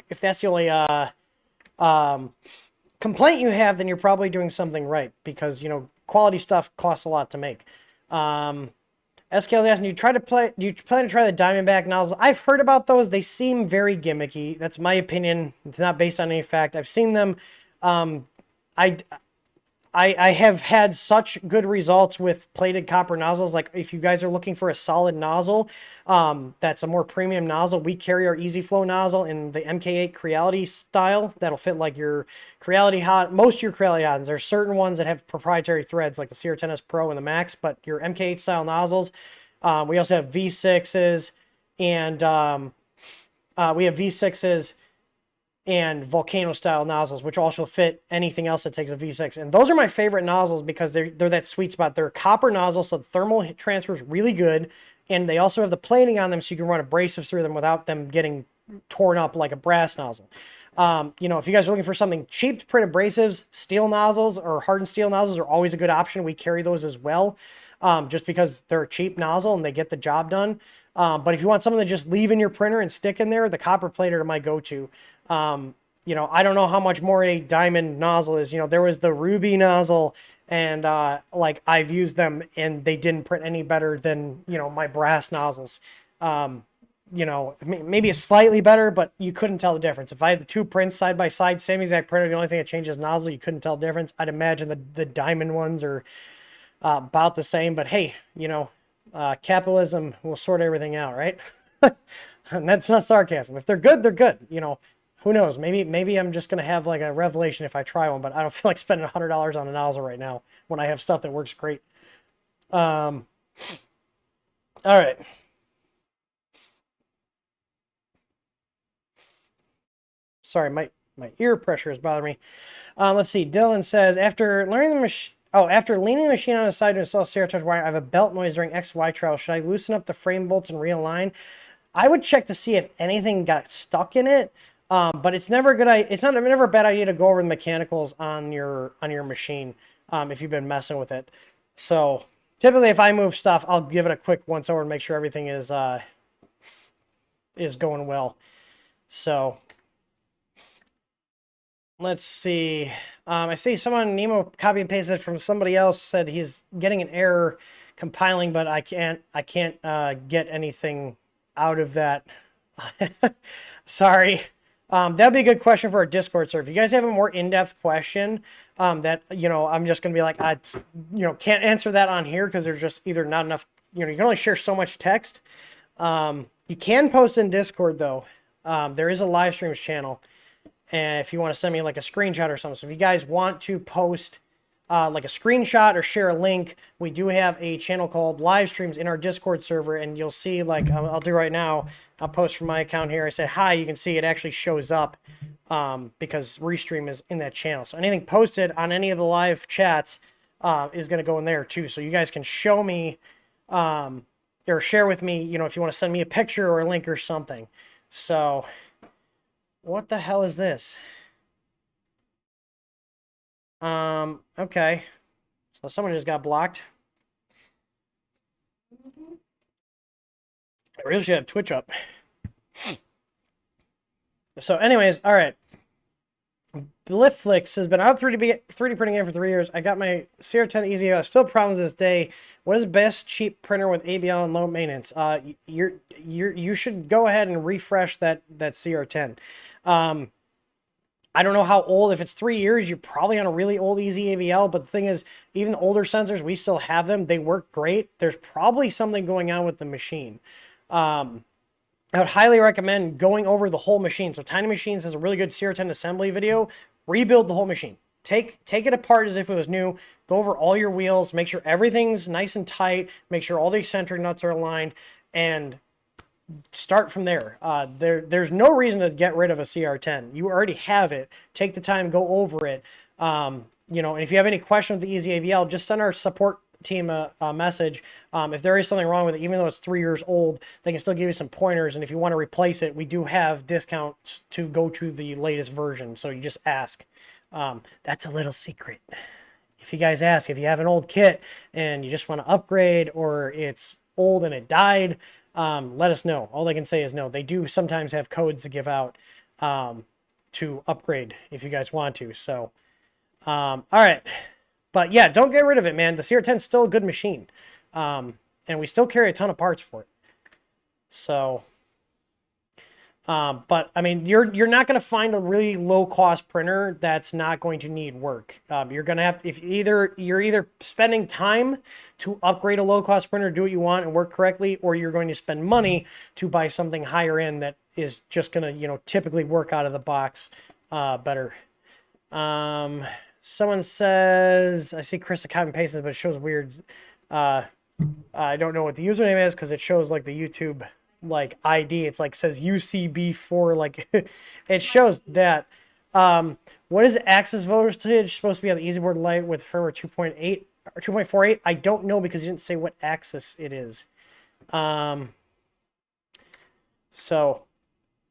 complaint you have, then you're probably doing something right because, you know, quality stuff costs a lot to make. SKL is asking, do you plan to try the Diamondback nozzles? I've heard about those. They seem very gimmicky. That's my opinion. It's not based on any fact. I've seen them. I have had such good results with plated copper nozzles. Like if you guys are looking for a solid nozzle, that's a more premium nozzle, we carry our EasyFlow nozzle in the MK8 Creality style. That'll fit like your Creality most of your Creality Hotends. There's certain ones that have proprietary threads like the CR10S Pro and the Max, but your MK8 style nozzles. We also have V6s and we have V6s and volcano style nozzles, which also fit anything else that takes a V6. And those are my favorite nozzles because they're that sweet spot. They're copper nozzles, so the thermal transfer is really good. And they also have the plating on them so you can run abrasives through them without them getting torn up like a brass nozzle. You know, if you guys are looking for something cheap to print abrasives, steel nozzles or hardened steel nozzles are always a good option. We carry those as well, just because they're a cheap nozzle and they get the job done. But if you want something to just leave in your printer and stick in there, the copper plated are my go-to. You know, I don't know how much more a diamond nozzle is. You know, there was the ruby nozzle and like I've used them and they didn't print any better than, you know, my brass nozzles. You know, maybe it's slightly better, but you couldn't tell the difference. If I had the two prints side by side, same exact printer, the only thing that changes nozzle, you couldn't tell the difference. I'd imagine the diamond ones are about the same, but hey, you know, capitalism will sort everything out, right? And that's not sarcasm. If they're good, they're good. You know, who knows? Maybe I'm just gonna have like a revelation if I try one, but I don't feel like spending $100 on a nozzle right now when I have stuff that works great. All right. Sorry, my ear pressure is bothering me. Let's see. Dylan says, after learning the machine... Oh, after leaning the machine on the side to install stereo touch wire, I have a belt noise during XY trial. Should I loosen up the frame bolts and realign? I would check to see if anything got stuck in it. But it's never good. It's not never a bad idea to go over the mechanicals on your machine if you've been messing with it. So typically, if I move stuff, I'll give it a quick once over and make sure everything is going well. So let's see. I see someone Nemo copy and pasted from somebody else said he's getting an error compiling, but I can't get anything out of that. Sorry. That'd be a good question for our Discord server. If you guys have a more in-depth question, that, I'm just going to be like, I, can't answer that on here because there's just either not enough, you can only share so much text. You can post in Discord though. There is a live streams channel. And if you want to send me like a screenshot or something. So if you guys want to post like a screenshot or share a link, we do have a channel called Livestreams in our Discord server. And you'll see, like, I'll do right now. I'll post from my account here. I say hi. You can see it actually shows up because Restream is in that channel. So anything posted on any of the live chats is going to go in there too. So you guys can show me or share with me, if you want to send me a picture or a link or something. So what the hell is this? Okay. So someone just got blocked. I really should have Twitch up. So anyways, all right. Blifflix has been out 3D printing game for 3 years. I got my CR10 Easy. Still problems this day. What is the best cheap printer with ABL and low maintenance? You should go ahead and refresh that CR10. I don't know how old. If it's 3 years, you're probably on a really old Easy ABL. But the thing is, even the older sensors, we still have them. They work great. There's probably something going on with the machine. I would highly recommend going over the whole machine. So Tiny Machines has a really good CR10 assembly video. Rebuild the whole machine. Take it apart as if it was new. Go over all your wheels. Make sure everything's nice and tight. Make sure all the eccentric nuts are aligned. And start from there. There's no reason to get rid of a CR10. You already have it. Take the time, go over it. And if you have any questions with the Easy ABL, just send our support team a message. If there is something wrong with it, even though it's 3 years old, they can still give you some pointers. And if you want to replace it, we do have discounts to go to the latest version. So you just ask. That's a little secret. If you guys ask, if you have an old kit and you just want to upgrade or it's old and it died, let us know. All I can say is no. They do sometimes have codes to give out to upgrade if you guys want to. So, all right. But yeah, don't get rid of it, man. The CR10 is still a good machine. And we still carry a ton of parts for it. So, but I mean, you're not going to find a really low cost printer that's not going to need work. You're going to have, you're either spending time to upgrade a low cost printer, do what you want and work correctly, or you're going to spend money to buy something higher end that is just going to, typically work out of the box better. Someone says, I see Chris copy and pasted, but it shows weird. I don't know what the username is because it shows like the YouTube like ID. It's like says UCB4, like it shows that. What is access voltage supposed to be on the EasyBoard Lite with firmware 2.8 or 2.48? I don't know because he didn't say what access it is. So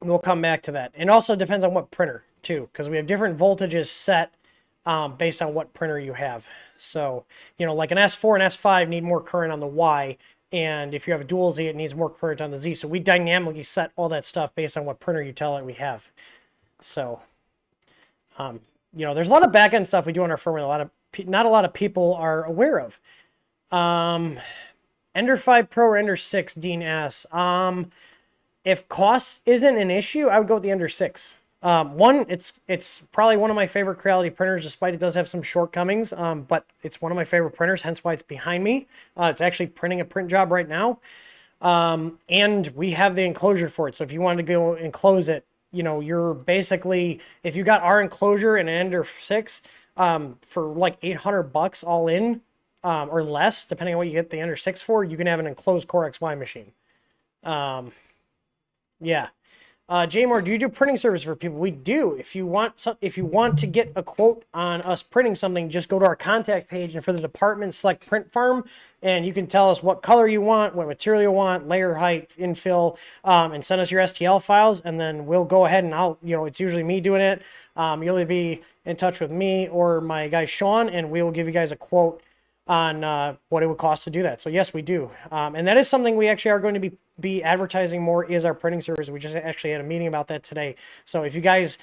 we'll come back to that. And also depends on what printer too, because we have different voltages set based on what printer you have. So, like an S4 and S5 need more current on the Y, and if you have a dual Z, it needs more current on the Z. So we dynamically set all that stuff based on what printer you tell it we have. So, there's a lot of back-end stuff we do on our firmware. Not a lot of people are aware of. Ender 5 Pro or Ender 6, Dean asks. If cost isn't an issue, I would go with the Ender 6. One, it's probably one of my favorite Creality printers, despite it does have some shortcomings, but it's one of my favorite printers, hence why it's behind me. It's actually printing a print job right now. And we have the enclosure for it. So if you wanted to go enclose it, you're basically, if you got our enclosure and an Ender 6, for like $800 all in, or less, depending on what you get the Ender 6 for, you can have an enclosed Core XY machine. Yeah. Jay Moore, do you do printing service for people? We do. If you want to get a quote on us printing something, just go to our contact page, and for the department, select Print Farm, and you can tell us what color you want, what material you want, layer height, infill, and send us your STL files, and then we'll go ahead and it's usually me doing it. You'll either be in touch with me or my guy Sean, and we will give you guys a quote on what it would cost to do that. So yes, we do. And that is something we actually are going to be advertising more, is our printing service. We just actually had a meeting about that today. So if you guys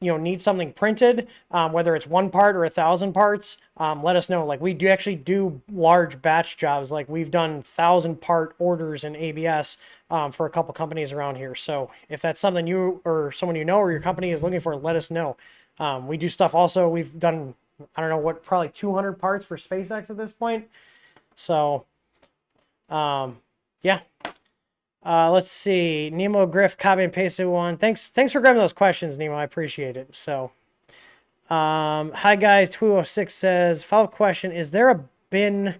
need something printed, whether it's 1 part or 1,000 parts, let us know. Like, we do actually do large batch jobs. Like, we've done 1,000-part orders in ABS for a couple companies around here. So if that's something you or someone you know or your company is looking for, let us know. We do stuff also. We've done, I don't know what, probably 200 parts for SpaceX at this point. So, yeah. Let's see. Nemo Griff, copy and pasted one. Thanks for grabbing those questions, Nemo. I appreciate it. So, hi guys. 206 says, follow-up question: is there a bin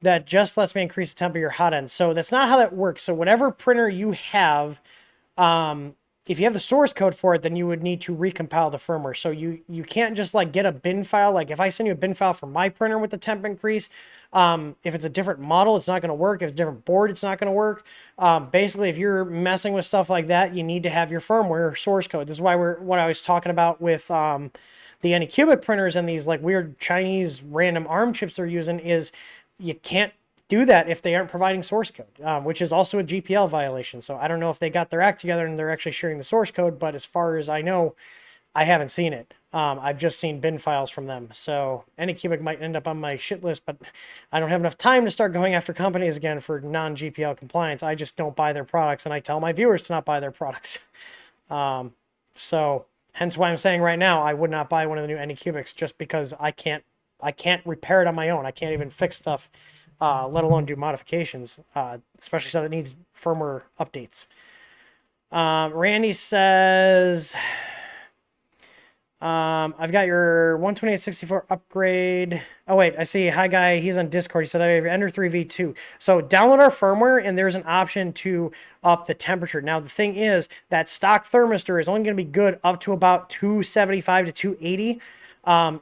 that just lets me increase the temp of your hot end? So that's not how that works. So whatever printer you have, if you have the source code for it, then you would need to recompile the firmware. So you can't just like get a bin file. Like if I send you a bin file for my printer with the temp increase, if it's a different model, it's not going to work. If it's a different board, it's not going to work. Basically, if you're messing with stuff like that, you need to have your firmware source code. This is why what I was talking about with the Anycubic printers and these like weird Chinese random ARM chips they're using, is you can't do that if they aren't providing source code, which is also a GPL violation. So I don't know if they got their act together and they're actually sharing the source code, but as far as I know, I haven't seen it. I've just seen bin files from them. So Anycubic might end up on my shit list, but I don't have enough time to start going after companies again for non-GPL compliance. I just don't buy their products, and I tell my viewers to not buy their products. So hence why I'm saying right now I would not buy one of the new Anycubics, just because I can't repair it on my own. I can't even fix stuff, let alone do modifications, especially stuff that needs firmware updates. Randy says, I've got your 12864 upgrade. Oh, wait, I see. Hi, guy. He's on Discord. He said, I have your Ender 3 V2. So download our firmware, and there's an option to up the temperature. Now, the thing is that stock thermistor is only going to be good up to about 275 to 280.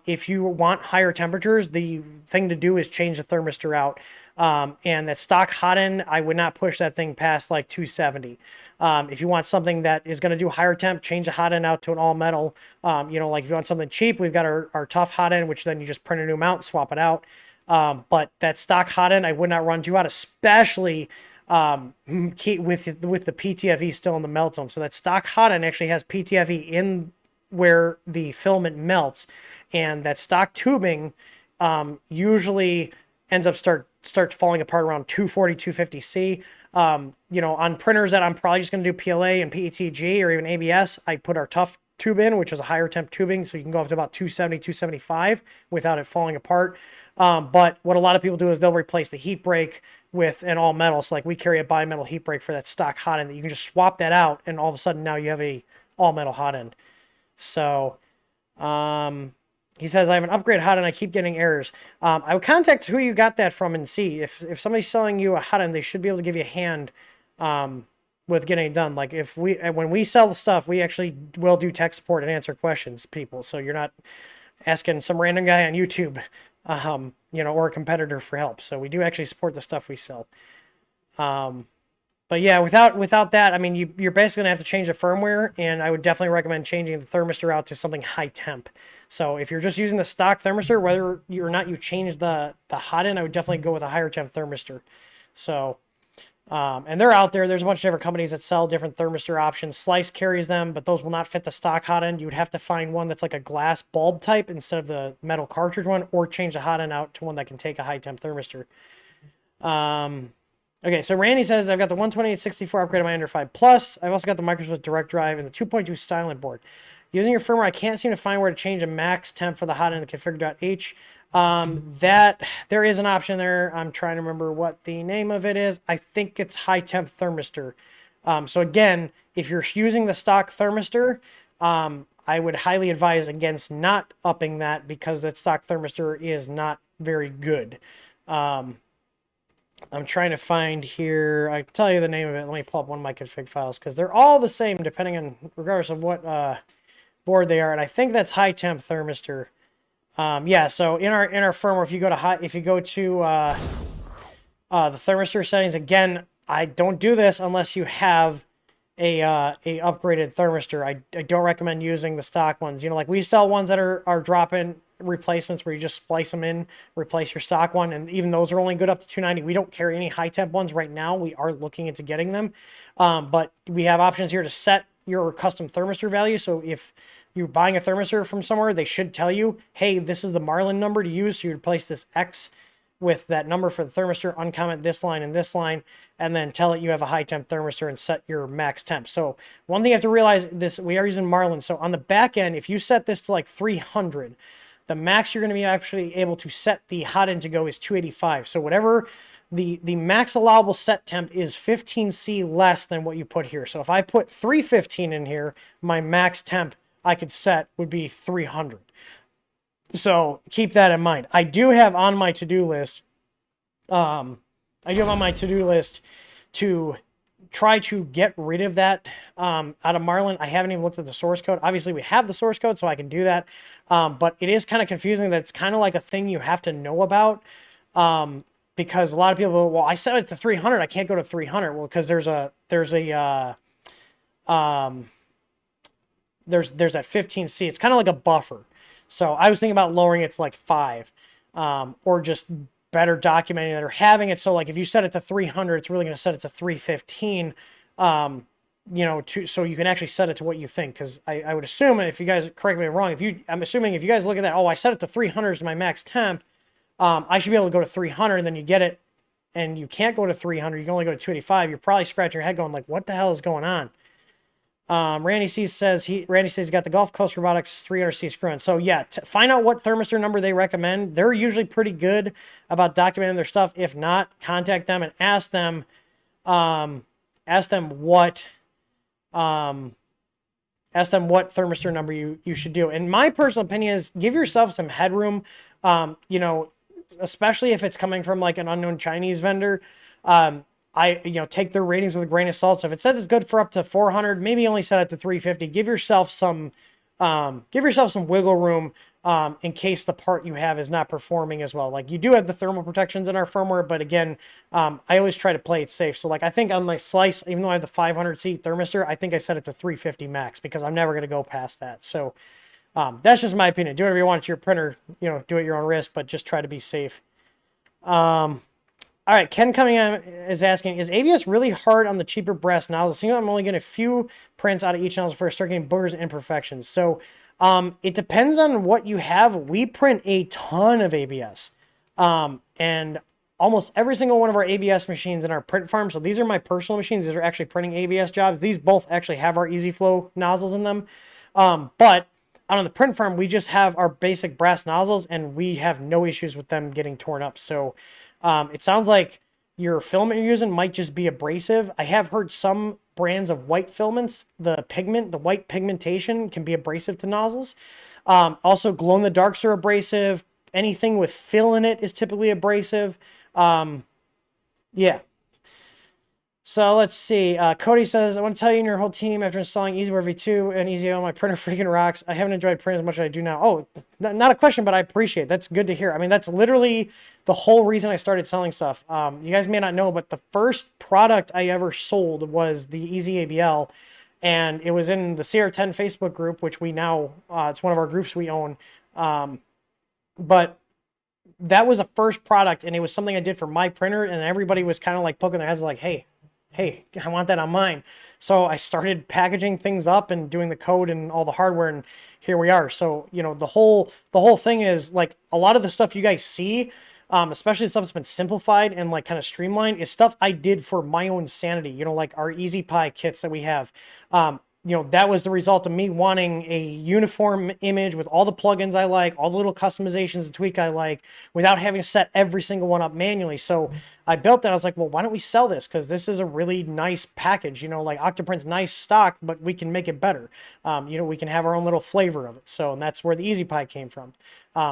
If you want higher temperatures, the thing to do is change the thermistor out. And that stock hot end, I would not push that thing past like 270. If you want something that is going to do higher temp, change the hot end out to an all metal. Like if you want something cheap, we've got our tough hot end, which then you just print a new mount, swap it out. But that stock hot end, I would not run too hot, especially with the PTFE still in the melt zone. So that stock hot end actually has PTFE in where the filament melts, and that stock tubing usually ends up starts falling apart around 240, 250C. On printers that I'm probably just going to do PLA and PETG or even ABS, I put our tough tube in, which is a higher temp tubing, so you can go up to about 270, 275 without it falling apart. But what a lot of people do is they'll replace the heat break with an all metal. So like we carry a bimetal heat break for that stock hot end that you can just swap that out, and all of a sudden now you have a all metal hot end. So, he says, I have an upgrade hot end. I keep getting errors. I would contact who you got that from and see if somebody's selling you a hot end, they should be able to give you a hand, with getting it done. Like when we sell the stuff, we actually will do tech support and answer questions, people. So you're not asking some random guy on YouTube, or a competitor for help. So we do actually support the stuff we sell. But yeah, without that, I mean, you're basically going to have to change the firmware, and I would definitely recommend changing the thermistor out to something high temp. So if you're just using the stock thermistor, whether or not you change the hot end, I would definitely go with a higher temp thermistor. So, and they're out there. There's a bunch of different companies that sell different thermistor options. Slice carries them, but those will not fit the stock hot end. You would have to find one that's like a glass bulb type instead of the metal cartridge one, or change the hot end out to one that can take a high temp thermistor. Okay, so Randy says, I've got the 12864 upgrade on my Ender 5 Plus. I've also got the Microsoft Direct Drive and the 2.2 Stylant board. Using your firmware, I can't seem to find where to change a max temp for the hot end in the configure.h. That there is an option there. I'm trying to remember what the name of it is. I think it's high temp thermistor. So again, if you're using the stock thermistor, I would highly advise against not upping that because that stock thermistor is not very good. I'm trying to find here. I tell you the name of it. Let me pull up one of my config files because they're all the same depending on regardless of what board they are. And I think that's high temp thermistor. Yeah. So in our firmware, if you go to the thermistor settings again, I don't do this unless you have a upgraded thermistor. I don't recommend using the stock ones. You know, like we sell ones that are drop-in replacements where you just splice them in, replace your stock one, and even those are only good up to 290. We don't carry any high temp ones right now. We are looking into getting them, but we have options here to set your custom thermistor value. So if you're buying a thermistor from somewhere, they should tell you, hey, this is the Marlin number to use. So you replace this X with that number for the thermistor, uncomment this line and this line, and then tell it you have a high temp thermistor and set your max temp. So one thing you have to realize this, we are using Marlin. So on the back end, if you set this to like 300, the max you're going to be actually able to set the Hotend to go is 285. So whatever the max allowable set temp is 15C less than what you put here. So if I put 315 in here, my max temp I could set would be 300. So keep that in mind. I do have on my to-do list, to try to get rid of that out of Marlin. I haven't even looked at the source code. Obviously, we have the source code, so I can do that. But it is kind of confusing. That's kind of like a thing you have to know about because a lot of people go, well, I set it to 300. I can't go to 300. Well, because there's that 15C. It's kind of like a buffer. So I was thinking about lowering it to like 5 or just better documenting it or having it so like if you set it to 300, it's really going to set it to 315, you know, so you can actually set it to what you think. Because I would assume, and if you guys correct me if I'm wrong, I'm assuming if you guys look at that, oh, I set it to 300 as my max temp, I should be able to go to 300, and then you get it and you can't go to 300, you can only go to 285. You're probably scratching your head going like, what the hell is going on? Randy says he's got the Gulf Coast Robotics 300C screw-in. So yeah, find out what thermistor number they recommend. They're usually pretty good about documenting their stuff. If not, contact them and ask them what thermistor number you should do. And my personal opinion is give yourself some headroom. You know, especially if it's coming from like an unknown Chinese vendor. Take their ratings with a grain of salt. So if it says it's good for up to 400, maybe only set it to 350. Give yourself some wiggle room in case the part you have is not performing as well. Like you do have the thermal protections in our firmware, but again, I always try to play it safe. So like I think on my slice, even though I have the 500C thermistor, I think I set it to 350 max because I'm never going to go past that. So that's just my opinion. Do whatever you want at your printer. You know, do it at your own risk, but just try to be safe. All right, Ken coming in is asking, is ABS really hard on the cheaper brass nozzles? Seems I'm only getting a few prints out of each nozzle for start getting boogers and imperfections. So it depends on what you have. We print a ton of ABS. And almost every single one of our ABS machines in our print farm, so these are my personal machines. These are actually printing ABS jobs. These both actually have our Easy Flow nozzles in them. But out on the print farm, we just have our basic brass nozzles, and we have no issues with them getting torn up. So it sounds like your filament you're using might just be abrasive. I have heard some brands of white filaments, the white pigmentation can be abrasive to nozzles. Also, glow-in-the-darks are abrasive. Anything with fill in it is typically abrasive. Yeah. So let's see. Cody says, I want to tell you and your whole team after installing EasyWare V2 and EasyO, my printer freaking rocks. I haven't enjoyed printing as much as I do now. Oh, not a question, but I appreciate it. That's good to hear. I mean, that's literally the whole reason I started selling stuff. You guys may not know, but the first product I ever sold was the Easy ABL. And it was in the CR10 Facebook group, which we now, it's one of our groups we own. But that was a first product, and it was something I did for my printer, and everybody was kind of like poking their heads like, hey, I want that on mine. So I started packaging things up and doing the code and all the hardware, and here we are. So, you know, the whole thing is like a lot of the stuff you guys see, especially the stuff that's been simplified and like kind of streamlined, is stuff I did for my own sanity. You know, like our Easy Pie kits that we have. you know, that was the result of me wanting a uniform image with all the plugins I like, all the little customizations and tweak I like, without having to set every single one up manually. So I built that. I was like, well, why don't we sell this? Because this is a really nice package. You know, like Octoprint's nice stock, but we can make it better. You know, we can have our own little flavor of it. So, and that's where the Easy Pie came from.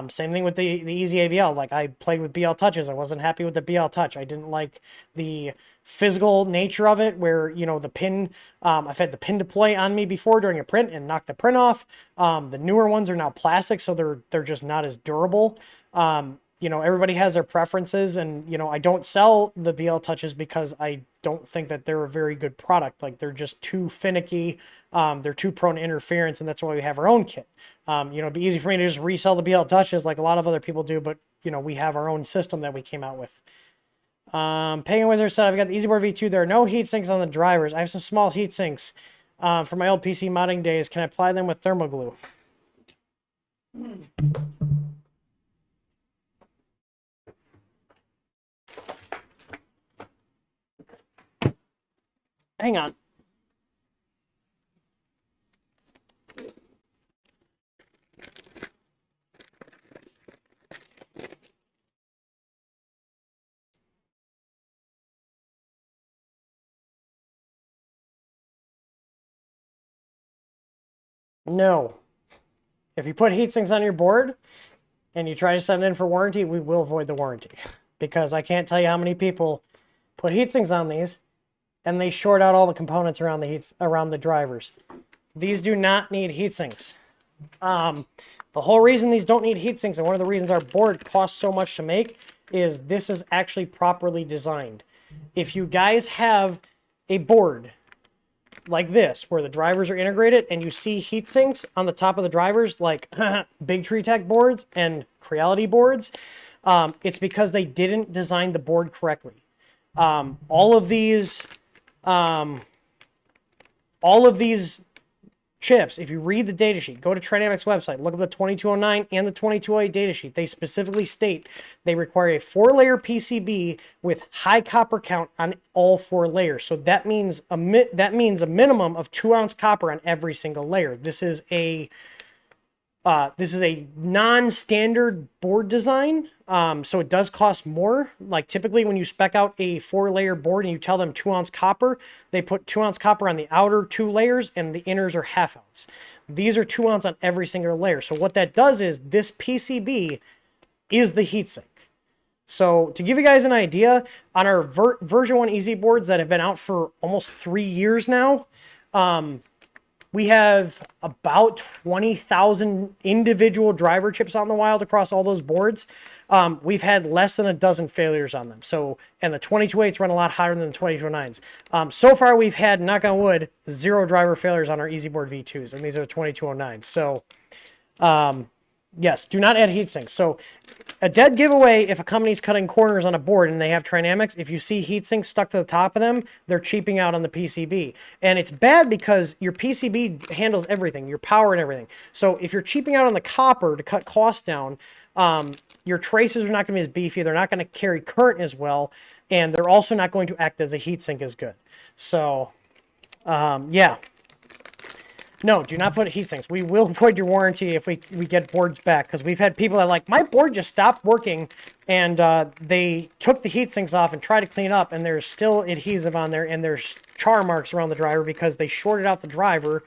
Same thing with the Easy ABL. Like, I played with BL Touches. I wasn't happy with the BL Touch. I didn't like the physical nature of it, where, you know, the pin, I've had the pin deploy on me before during a print and knocked the print off. The newer ones are now plastic, so they're just not as durable. You know, everybody has their preferences, and, you know, I don't sell the BL Touches because I don't think that they're a very good product. Like, they're just too finicky. They're too prone to interference, and that's why we have our own kit. You know, it'd be easy for me to just resell the BL Touches like a lot of other people do, but, you know, we have our own system that we came out with. Pagan Wizard said, I've got the EasyBoard V2. There are no heat sinks on the drivers. I have some small heat sinks from my old PC modding days. Can I apply them with thermal glue? Hang on. No. If you put heat sinks on your board and you try to send it in for warranty, we will void the warranty. Because I can't tell you how many people put heat sinks on these and they short out all the components around the drivers. These do not need heat sinks. The whole reason these don't need heat sinks, and one of the reasons our board costs so much to make, is this is actually properly designed. If you guys have a board like this, where the drivers are integrated, and you see heat sinks on the top of the drivers, like Big Tree Tech boards and Creality boards, it's because they didn't design the board correctly. All of these chips, if you read the datasheet, go to Trinamic's website, look up the 2209 and the 2208 datasheet. They specifically state they require a 4-layer PCB with high copper count on all 4 layers. So that means a minimum of 2-ounce copper on every single layer. This is a non-standard board design, so it does cost more. Like, typically when you spec out a 4-layer board and you tell them 2-ounce copper, they put 2-ounce copper on the outer 2 layers and the inners are 1/2 ounce. These are 2-ounce on every single layer. So what that does is this PCB is the heatsink. So to give you guys an idea, on our version 1 Easy boards that have been out for almost 3 years now, we have about 20,000 individual driver chips out in the wild across all those boards. We've had less than a dozen failures on them. So, and the 22.8s run a lot hotter than the 22.9s. So far, we've had, knock on wood, 0 driver failures on our EasyBoard V2s, and these are the 2209s. So, yes, do not add heatsinks. So, a dead giveaway if a company's cutting corners on a board and they have Trinamics. If you see heatsinks stuck to the top of them, they're cheaping out on the PCB. And it's bad because your PCB handles everything, your power and everything. So if you're cheaping out on the copper to cut costs down, your traces are not going to be as beefy. They're not going to carry current as well. And they're also not going to act as a heatsink as good. So, yeah. No, do not put heat sinks. We will void your warranty if we get boards back, because we've had people that are like, my board just stopped working, and they took the heat sinks off and tried to clean up, and there's still adhesive on there, and there's char marks around the driver because they shorted out the driver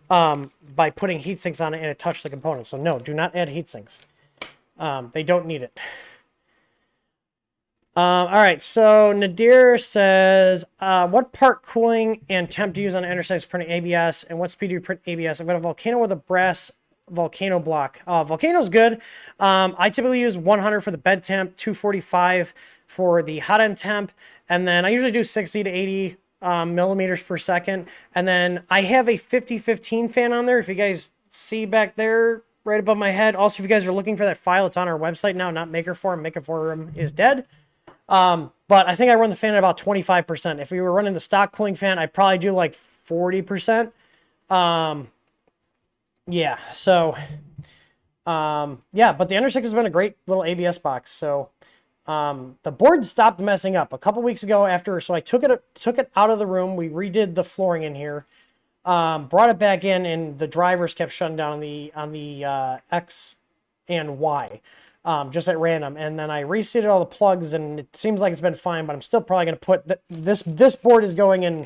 by putting heat sinks on it, and it touched the component. So no, do not add heat sinks. They don't need it. All right, so Nadir says, what part cooling and temp to use on Intersects printing ABS, and what speed do you print ABS? I've got a Volcano with a brass Volcano block. Volcano's good. I typically use 100 for the bed temp, 245 for the Hotend temp, and then I usually do 60 to 80 millimeters per second. And then I have a 50-15 fan on there, if you guys see back there right above my head. Also, if you guys are looking for that file, it's on our website now, not Makerform. Makerform is dead. But I think I run the fan at about 25%. If we were running the stock cooling fan, I'd probably do like 40%. Yeah, so, yeah, but the Ender 6 has been a great little ABS box. So, the board stopped messing up a couple weeks ago after, so I took it out of the room. We redid the flooring in here. Brought it back in, and the drivers kept shutting down on the X and Y, just at random. And then I reseated all the plugs, and it seems like it's been fine. But I'm still probably going to put this board is going in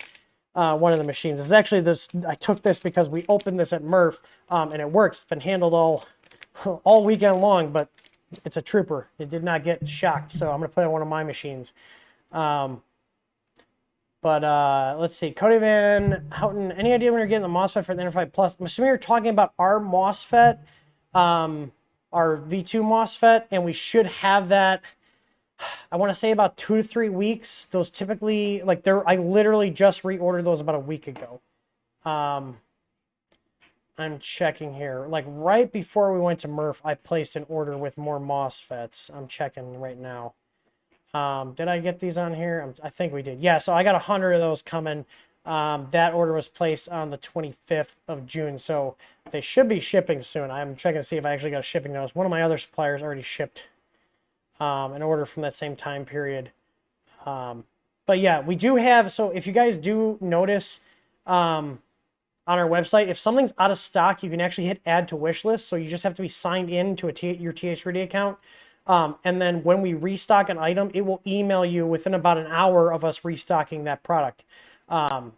one of the machines. This is actually this. I took this because we opened this at Murph, and it works. It's been handled all weekend long, but it's a trooper. It did not get shocked, so I'm going to put it in one of my machines. But let's see. Cody Van Houten, any idea when you're getting the MOSFET for the Interfight Plus? I'm assuming you're talking about our MOSFET, our V2 MOSFET, and we should have that, I want to say about 2 to 3 weeks. Those typically, like, I literally just reordered those about a week ago. I'm checking here. Like, right before we went to Murph, I placed an order with more MOSFETs. I'm checking right now. Did I get these on here? I think we did. Yeah, so I got 100 of those coming. That order was placed on the 25th of June, so they should be shipping soon. I'm checking to see if I actually got a shipping notice. One of my other suppliers already shipped an order from that same time period. But yeah, we do have, so if you guys do notice on our website, if something's out of stock, you can actually hit add to wish list. So you just have to be signed in to your TH3D account. And then when we restock an item, it will email you within about an hour of us restocking that product. And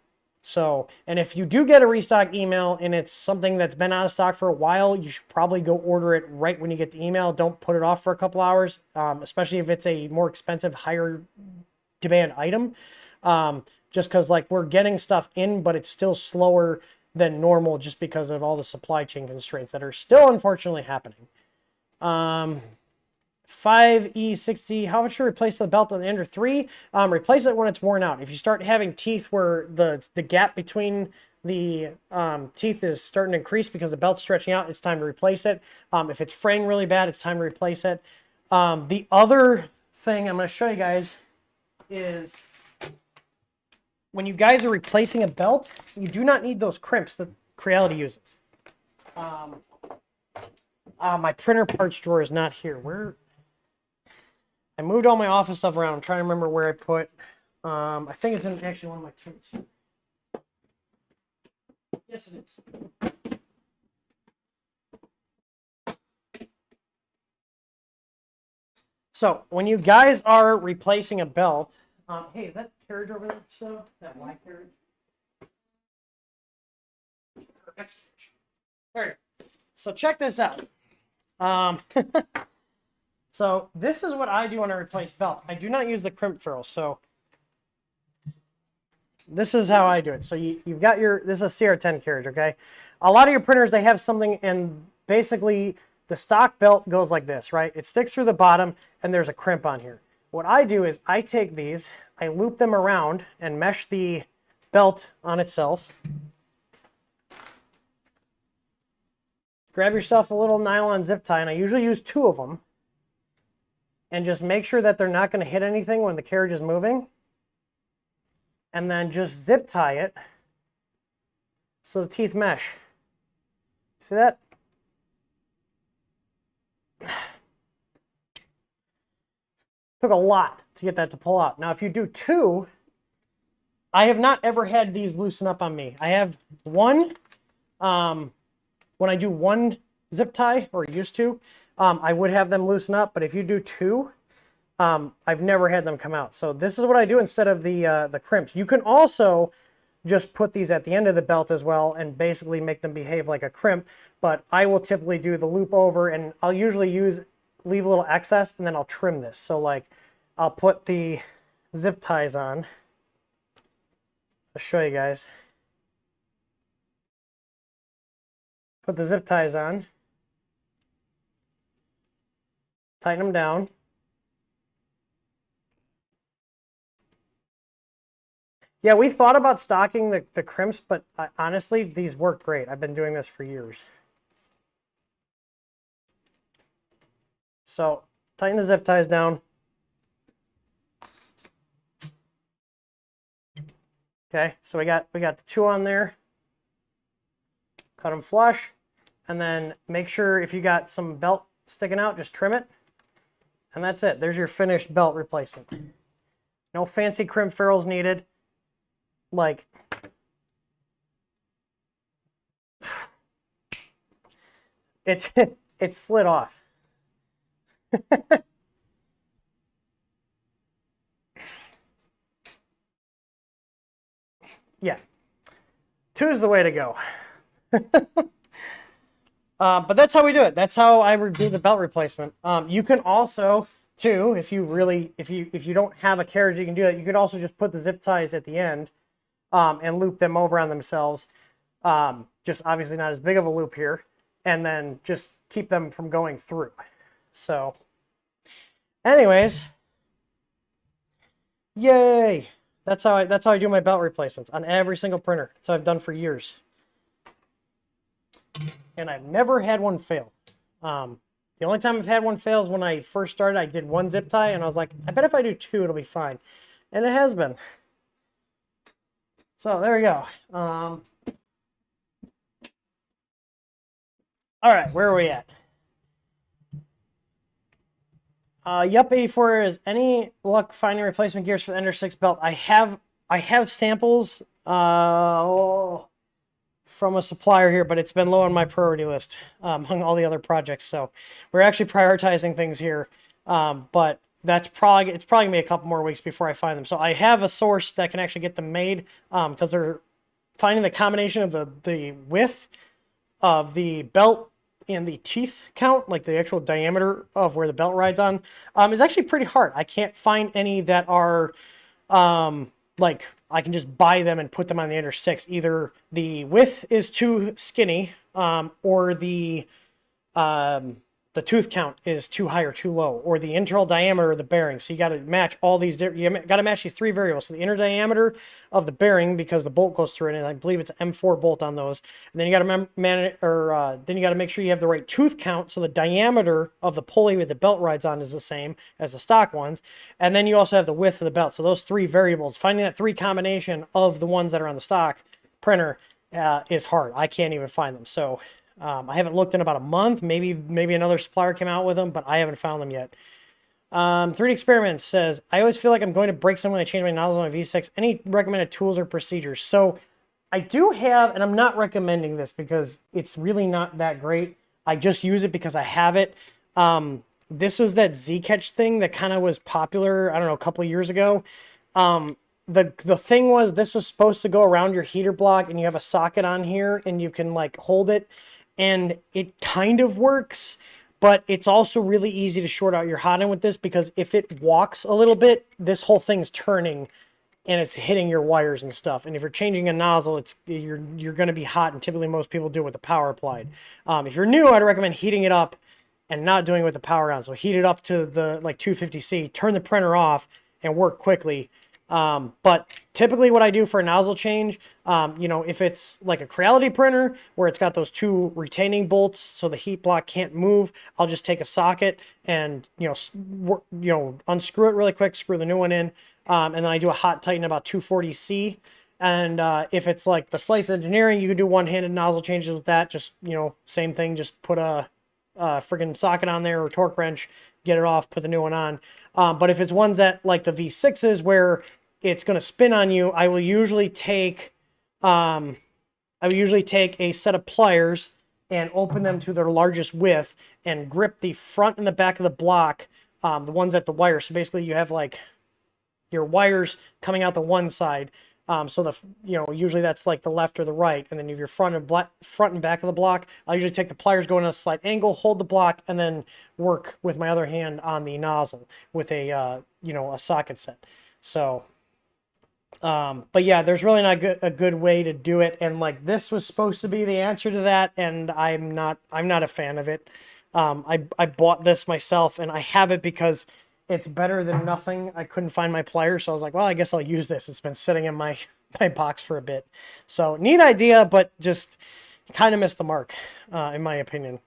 if you do get a restock email and it's something that's been out of stock for a while, you should probably go order it right when you get the email. Don't put it off for a couple hours, especially if it's a more expensive, higher demand item. Just because, like, we're getting stuff in, but it's still slower than normal just because of all the supply chain constraints that are still unfortunately happening. 5E60, how much to replace the belt on the Ender 3? Replace it when it's worn out. If you start having teeth where the gap between the teeth is starting to increase because the belt's stretching out, it's time to replace it. If it's fraying really bad, it's time to replace it. The other thing I'm going to show you guys is when you guys are replacing a belt, you do not need those crimps that Creality uses. My printer parts drawer is not here. I moved all my office stuff around. I'm trying to remember where I put. I think it's in actually one of my tools. Yes, it is. So when you guys are replacing a belt, hey, is that carriage over there? So that Y carriage. All right. So check this out. So this is what I do when I replace belt. I do not use the crimp ferrule. So this is how I do it. So you've got this is a CR10 carriage, okay? A lot of your printers, they have something, and basically the stock belt goes like this, right? It sticks through the bottom, and there's a crimp on here. What I do is I take these, I loop them around and mesh the belt on itself. Grab yourself a little nylon zip tie, and I usually use 2 of them. And just make sure that they're not going to hit anything when the carriage is moving. And then just zip tie it so the teeth mesh. See that? Took a lot to get that to pull out. Now, if you do 2, I have not ever had these loosen up on me. I have one, when I do 1 zip tie, or used to, I would have them loosen up, but if you do 2, I've never had them come out. So this is what I do instead of the crimps. You can also just put these at the end of the belt as well and basically make them behave like a crimp, but I will typically do the loop over, and I'll usually leave a little excess, and then I'll trim this. So, like, I'll put the zip ties on. I'll show you guys. Put the zip ties on. Tighten them down. Yeah, we thought about stocking the crimps, but honestly, these work great. I've been doing this for years. So, tighten the zip ties down. Okay, so we got the 2 on there. Cut them flush, and then make sure if you got some belt sticking out, just trim it. And that's it. There's your finished belt replacement. No fancy crimp ferrules needed. Like, It it slid off. Yeah, 2 is the way to go. But that's how we do it. That's how I do the belt replacement. You can also, too, if you don't have a carriage, you can do that. You could also just put the zip ties at the end, and loop them over on themselves. Just obviously not as big of a loop here, and then just keep them from going through. So, anyways, yay! That's how I do my belt replacements on every single printer. That's what I've done for years. And I've never had one fail. The only time I've had one fail is when I first started. I did 1 zip tie, and I was like, I bet if I do 2, it'll be fine. And it has been. So there we go. All right, where are we at? Yup, 84 is any luck finding replacement gears for the Ender 6 belt? I have samples from a supplier here, but it's been low on my priority list among all the other projects. So we're actually prioritizing things here, but it's probably gonna be a couple more weeks before I find them. So I have a source that can actually get them made because they're finding the combination of the width of the belt and the teeth count, like the actual diameter of where the belt rides on, is actually pretty hard. I can't find any that are like I can just buy them and put them on the Ender 6. Either the width is too skinny, or the tooth count is too high or too low, or the internal diameter of the bearing. So you got to match all these. You got to match these 3 variables. So the inner diameter of the bearing, because the bolt goes through it, and I believe it's an M4 bolt on those. And then you got to then you got to make sure you have the right tooth count, so the diameter of the pulley with the belt rides on is the same as the stock ones. And then you also have the width of the belt. So those 3 variables, finding that 3 combination of the ones that are on the stock printer is hard. I can't even find them. So I haven't looked in about a month. Maybe another supplier came out with them, but I haven't found them yet. 3D Experiments says, I always feel like I'm going to break something when I change my nozzle on my V6. Any recommended tools or procedures? So I do have, and I'm not recommending this because it's really not that great. I just use it because I have it. This was that Z-Catch thing that kind of was popular, I don't know, a couple of years ago. The thing was, this was supposed to go around your heater block, and you have a socket on here, and you can like hold it. And it kind of works, but it's also really easy to short out your Hotend with this, because if it walks a little bit, this whole thing's turning and it's hitting your wires and stuff. And if you're changing a nozzle, you're going to be hot, and typically most people do it with the power applied. If you're new, I'd recommend heating it up and not doing it with the power on. So heat it up to the like 250C, turn the printer off, and work quickly. But typically what I do for a nozzle change, if it's like a Creality printer where it's got those 2 retaining bolts so the heat block can't move, I'll just take a socket and, unscrew it really quick, screw the new one in, and then I do a hot tighten about 240C. And if it's like the Slice Engineering, you can do one-handed nozzle changes with that. Just, same thing, just put a friggin' socket on there or torque wrench, get it off, put the new one on. But if it's ones that like the V6s where it's going to spin on you, I will usually take a set of pliers and open them to their largest width and grip the front and the back of the block, the ones at the wire. So basically you have like your wires coming out the one side. So usually that's like the left or the right, and then you have your front and back of the block. I usually take the pliers, go in a slight angle, hold the block, and then work with my other hand on the nozzle with a socket set. So, but yeah, there's really not a good way to do it, and like this was supposed to be the answer to that, and I'm not a fan of it. I bought this myself, and I have it because it's better than nothing. I couldn't find my pliers, so I was like, well, I guess I'll use this. It's been sitting in my box for a bit. So, neat idea, but just kind of missed the mark, in my opinion.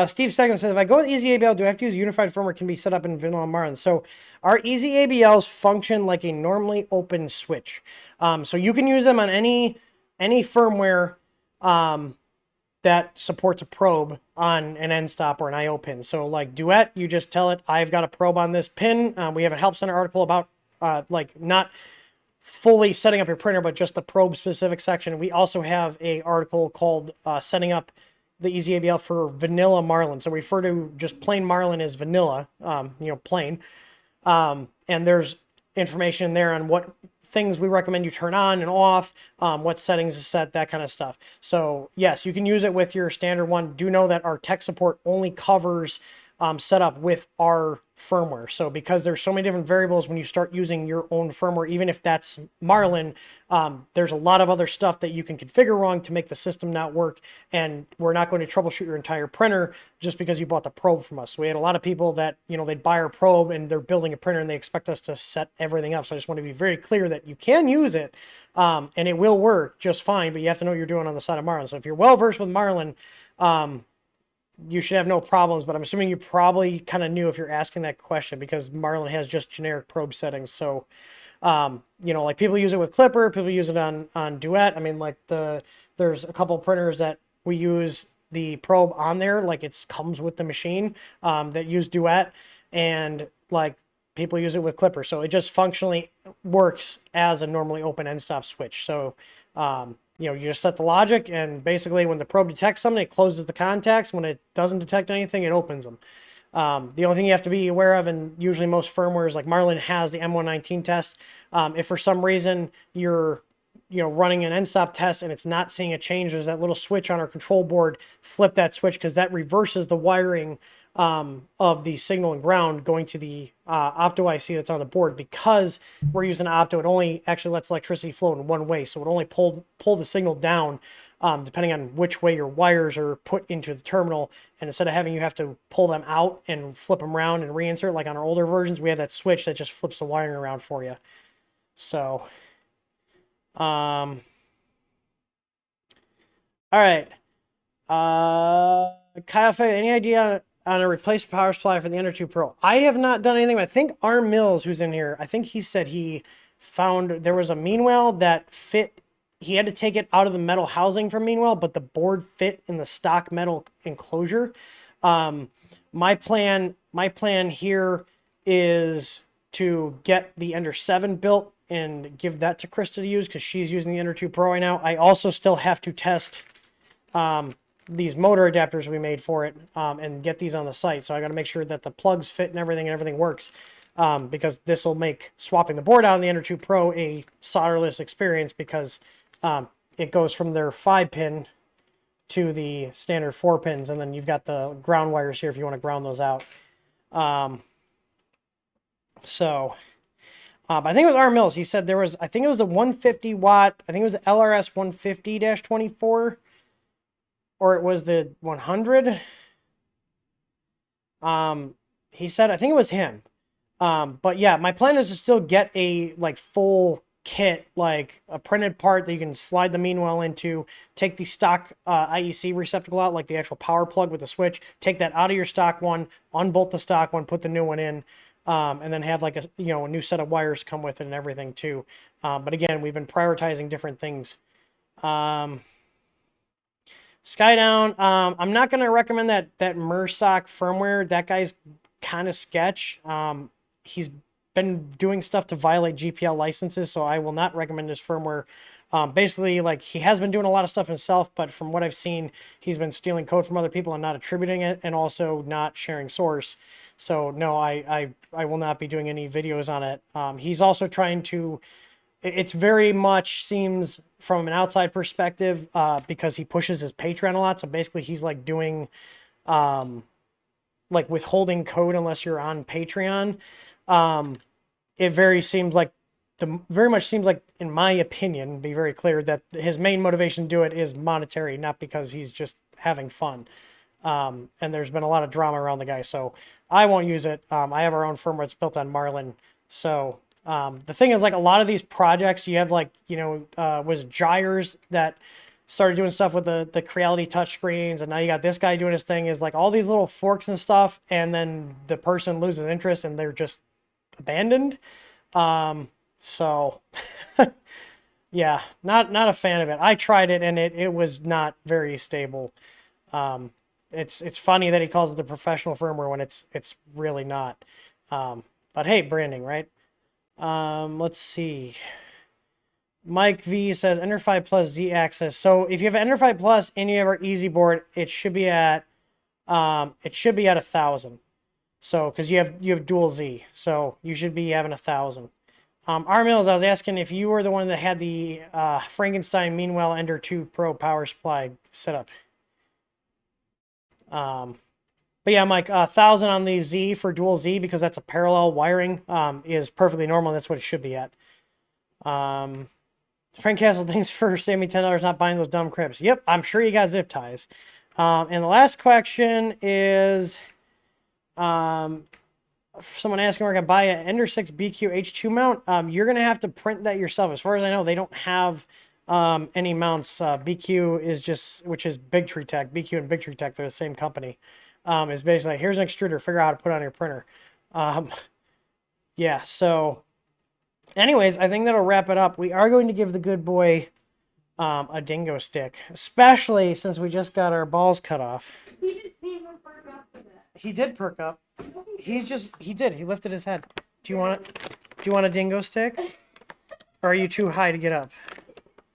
Steve Second says, if I go with Easy ABL, do I have to use unified firmware can be set up in vanilla Marlin? So our Easy ABLs function like a normally open switch. So you can use them on any firmware that supports a probe on an end stop or an IO pin. So like Duet, you just tell it, I've got a probe on this pin. We have a Help Center article about not fully setting up your printer, but just the probe specific section. We also have a article called setting up the Easy ABL for vanilla Marlin. So we refer to just plain Marlin as vanilla, plain. And there's information there on what things we recommend you turn on and off, what settings to set, that kind of stuff. So yes, you can use it with your standard one. Do know that our tech support only covers setup with our firmware. So because there's so many different variables when you start using your own firmware, even if that's Marlin, there's a lot of other stuff that you can configure wrong to make the system not work. And we're not going to troubleshoot your entire printer just because you bought the probe from us. So we had a lot of people that, they'd buy our probe and they're building a printer and they expect us to set everything up. So I just want to be very clear that you can use it and it will work just fine, but you have to know what you're doing on the side of Marlin. So if you're well versed with Marlin, you should have no problems, but I'm assuming you probably kind of knew if you're asking that question because Marlin has just generic probe settings. So, like people use it with Clipper, people use it on Duet. I mean, like there's a couple printers that we use the probe on there, like it comes with the machine that use Duet, and like people use it with Clipper. So it just functionally works as a normally open end stop switch. So, you just set the logic, and basically when the probe detects something, it closes the contacts. When it doesn't detect anything, it opens them. The only thing you have to be aware of, and usually most firmwares like Marlin has the M119 test. If for some reason you're running an end stop test and it's not seeing a change, there's that little switch on our control board. Flip that switch because that reverses the wiring of the signal and ground going to the opto IC that's on the board. Because we're using opto, it only actually lets electricity flow in one way, so it only pull the signal down depending on which way your wires are put into the terminal. And instead of having you have to pull them out and flip them around and reinsert like on our older versions, we have that switch that just flips the wiring around for you. So all right, Kyle, any idea on a replacement power supply for the Ender 2 Pro? I have not done anything. I think Arm Mills, who's in here, I think he said he found there was a Meanwell that fit. He had to take it out of the metal housing from Meanwell, but the board fit in the stock metal enclosure. My plan here is to get the Ender 7 built and give that to Krista to use because she's using the Ender 2 Pro right now. I also still have to test these motor adapters we made for it and get these on the site. So I got to make sure that the plugs fit and everything works because this will make swapping the board out in the Ender 2 Pro a solderless experience because it goes from their 5-pin to the standard 4 pins, and then you've got the ground wires here if you want to ground those out. I think it was R. Mills. He said there was, I think it was the 150 watt, I think it was the LRS 150-24, or it was the 100. He said, I think it was him. But yeah, my plan is to still get a full kit, like a printed part that you can slide the Meanwell into, take the stock IEC receptacle out, like the actual power plug with the switch, take that out of your stock one, unbolt the stock one, put the new one in, and then have a new set of wires come with it and everything too. But again, we've been prioritizing different things. Skydown, I'm not going to recommend that Mersock firmware. That guy's kind of sketch. He's been doing stuff to violate GPL licenses, so I will not recommend this firmware. Basically, he has been doing a lot of stuff himself, but from what I've seen, he's been stealing code from other people and not attributing it, and also not sharing source. So no, I will not be doing any videos on it. He's also trying to, it's very much seems from an outside perspective, because he pushes his Patreon a lot. So basically he's doing, withholding code unless you're on Patreon. It very much seems like, in my opinion, be very clear, that his main motivation to do it is monetary, not because he's just having fun. And there's been a lot of drama around the guy, so I won't use it. I have our own firmware. It's built on Marlin. So the thing is, a lot of these projects, you have was Gyres that started doing stuff with the Creality touchscreens, and now you got this guy doing his thing, is all these little forks and stuff, and then the person loses interest and they're just abandoned. So yeah, not a fan of it. I tried it and it was not very stable. It's funny that he calls it the professional firmware when it's really not. But hey, branding, right? Let's see. Mike V says Ender 5 Plus Z axis. So if you have Ender 5 Plus and you have our Easy board, it should be at 1,000. So because you have dual Z, so you should be having 1,000. R Mills, I was asking if you were the one that had the Frankenstein Meanwhile Ender 2 Pro power supply setup. But yeah, Mike, 1,000 on the Z for dual Z because that's a parallel wiring is perfectly normal. That's what it should be at. Frank Castle, thanks for saving me $10 not buying those dumb cribs. Yep, I'm sure you got zip ties. And the last question is someone asking where I can buy an Ender 6 BQ H2 mount. You're going to have to print that yourself. As far as I know, they don't have any mounts. BQ is just, which is Big Tree Tech. BQ and Big Tree Tech, they're the same company. It's basically like, here's an extruder, figure out how to put it on your printer. Yeah, so anyways, I think that'll wrap it up. We are going to give the good boy a dingo stick, especially since we just got our balls cut off. He didn't even perk up for that. He did perk up. He did. He lifted his head. Do you want it? Do you want a dingo stick? Or are you too high to get up?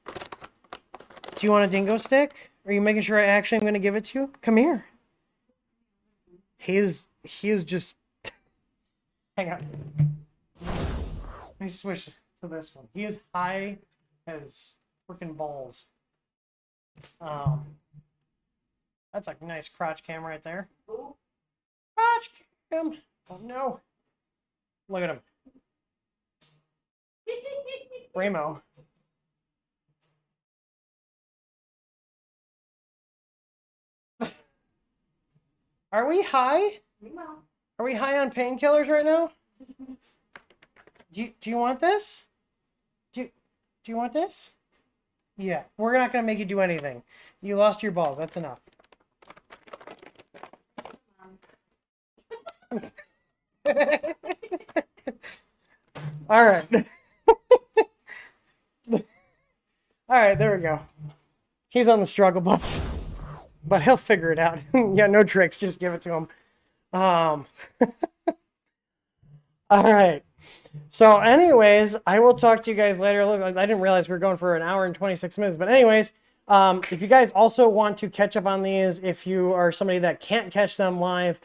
Do you want a dingo stick? Are you making sure I actually am going to give it to you? Come here. He is just... Hang on. Let me switch to this one. He is high as freaking balls. That's a nice crotch cam right there. Ooh. Crotch cam. Oh no. Look at him. Ramo. Are we high? No. Are we high on painkillers right now? Do you want this? Do you want this? Yeah, we're not gonna make you do anything. You lost your balls. That's enough. All right. All right, there we go. He's on the struggle bus, but he'll figure it out. Yeah, no tricks. Just give it to him. All right. So anyways, I will talk to you guys later. Look, I didn't realize we were going for an hour and 26 minutes. But anyways, if you guys also want to catch up on these, if you are somebody that can't catch them live,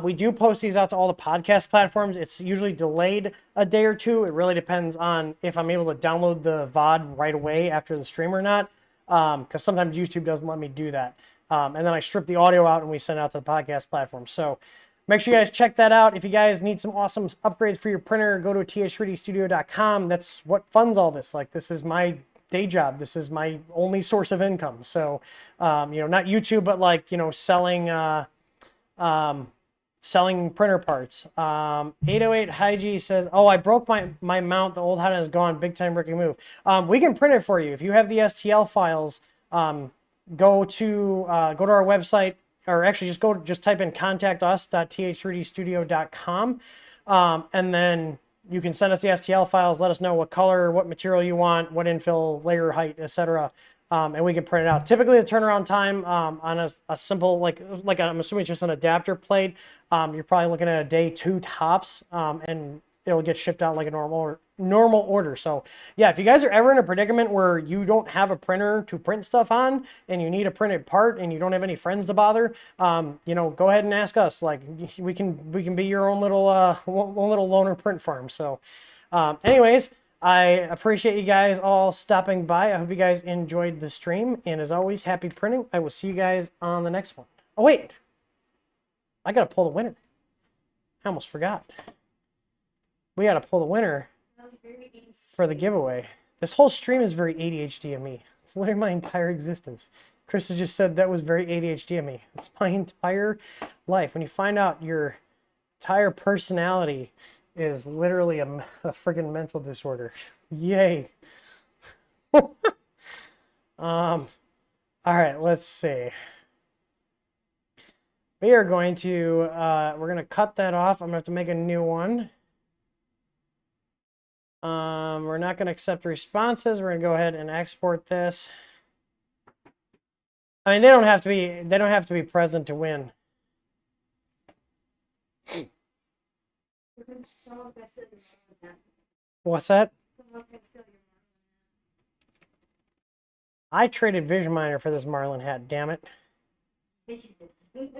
we do post these out to all the podcast platforms. It's usually delayed a day or two. It really depends on if I'm able to download the VOD right away after the stream or not. Because sometimes YouTube doesn't let me do that. And then I strip the audio out and we send it out to the podcast platform. So make sure you guys check that out. If you guys need some awesome upgrades for your printer, go to th3dstudio.com. That's what funds all this. Like, this is my day job. This is my only source of income. So, not YouTube, but like, selling printer parts. 808 Hygie says, oh, I broke my mount. The old Hotend is gone. Big time breaking move. We can print it for you. If you have the STL files, go to our website, or actually just type in contactus.th3dstudio.com, and then you can send us the STL files, let us know what color, what material you want, what infill, layer height, etc. And we can print it out. Typically, the turnaround time on a simple, like I'm assuming it's just an adapter plate, you're probably looking at a day 2 tops, and it'll get shipped out like a normal order. So yeah, if you guys are ever in a predicament where you don't have a printer to print stuff on and you need a printed part and you don't have any friends to bother, go ahead and ask us. Like, we can be your own little loaner print farm. So anyways, I appreciate you guys all stopping by. I hope you guys enjoyed the stream, and as always, happy printing. I will see you guys on the next one. Oh wait, I gotta pull the winner. I almost forgot. We got to pull the winner for the giveaway. This whole stream is very ADHD of me. It's literally my entire existence. Chris has just said that was very ADHD of me. It's my entire life. When you find out your entire personality is literally a freaking mental disorder. Yay. All right, let's see. We are going to, we're going to cut that off. I'm going to have to make a new one. We're not going to accept responses. We're going to go ahead and export this. I mean, they don't have to be present to win. What's that? I traded Vision Miner for this Marlin hat, damn it.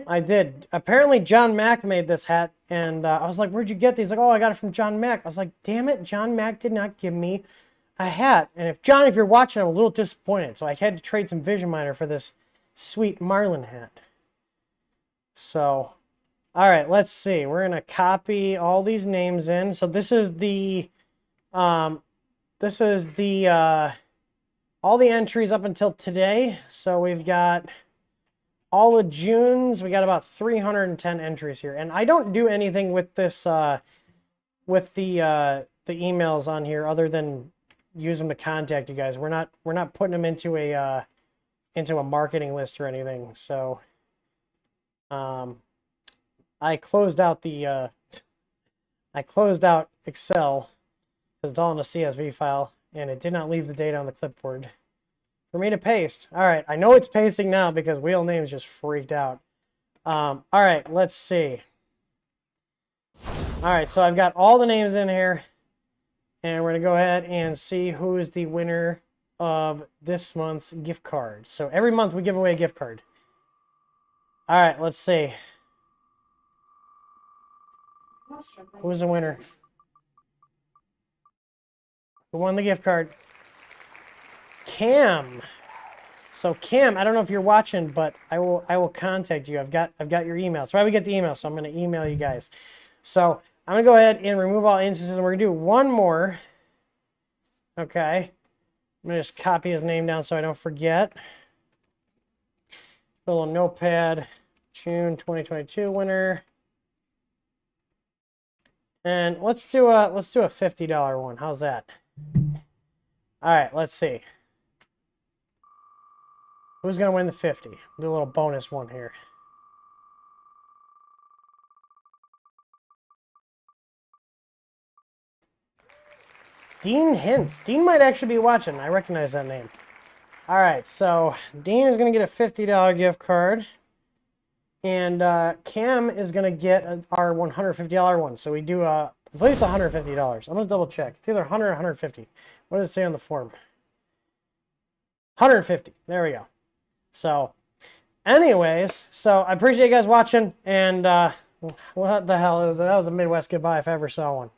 I did. Apparently John Mack made this hat, and I was like, where'd you get these? Like, oh, I got it from John Mack. I was like, damn it, John Mack did not give me a hat. And if John, if you're watching, I'm a little disappointed. So I had to trade some Vision Miner for this sweet Marlin hat. So, all right, let's see. We're gonna copy all these names in. So this is the all the entries up until today. So we've got all of June's. We got about 310 entries here, and I don't do anything with this with the emails on here other than use them to contact you guys. We're not putting them into a marketing list or anything. So I closed out Excel because it's all in a CSV file, and it did not leave the data on the clipboard for me to paste. All right, I know it's pasting now because Wheel Names just freaked out. All right, let's see. All right, so I've got all the names in here, and we're gonna go ahead and see who is the winner of this month's gift card. So every month we give away a gift card. All right, let's see. Who's the winner? Who won the gift card? Cam. So Cam, I don't know if you're watching, but I will contact you. I've got your email. That's why we get the email. So I'm going to email you guys. So I'm going to go ahead and remove all instances. And we're going to do one more. Okay. I'm going to just copy his name down so I don't forget. Put a little notepad. June 2022 winner. And let's do a $50 one. How's that? All right, let's see. Who's going to win the 50? Do a little bonus one here. Dean Hintz. Dean might actually be watching. I recognize that name. All right, so Dean is going to get a $50 gift card. And Cam is going to get our $150 one. So we do, I believe it's $150. I'm going to double check. It's either 100 or 150. What does it say on the form? 150. There we go. So, anyways, so I appreciate you guys watching. And what the hell? That was a Midwest goodbye if I ever saw one.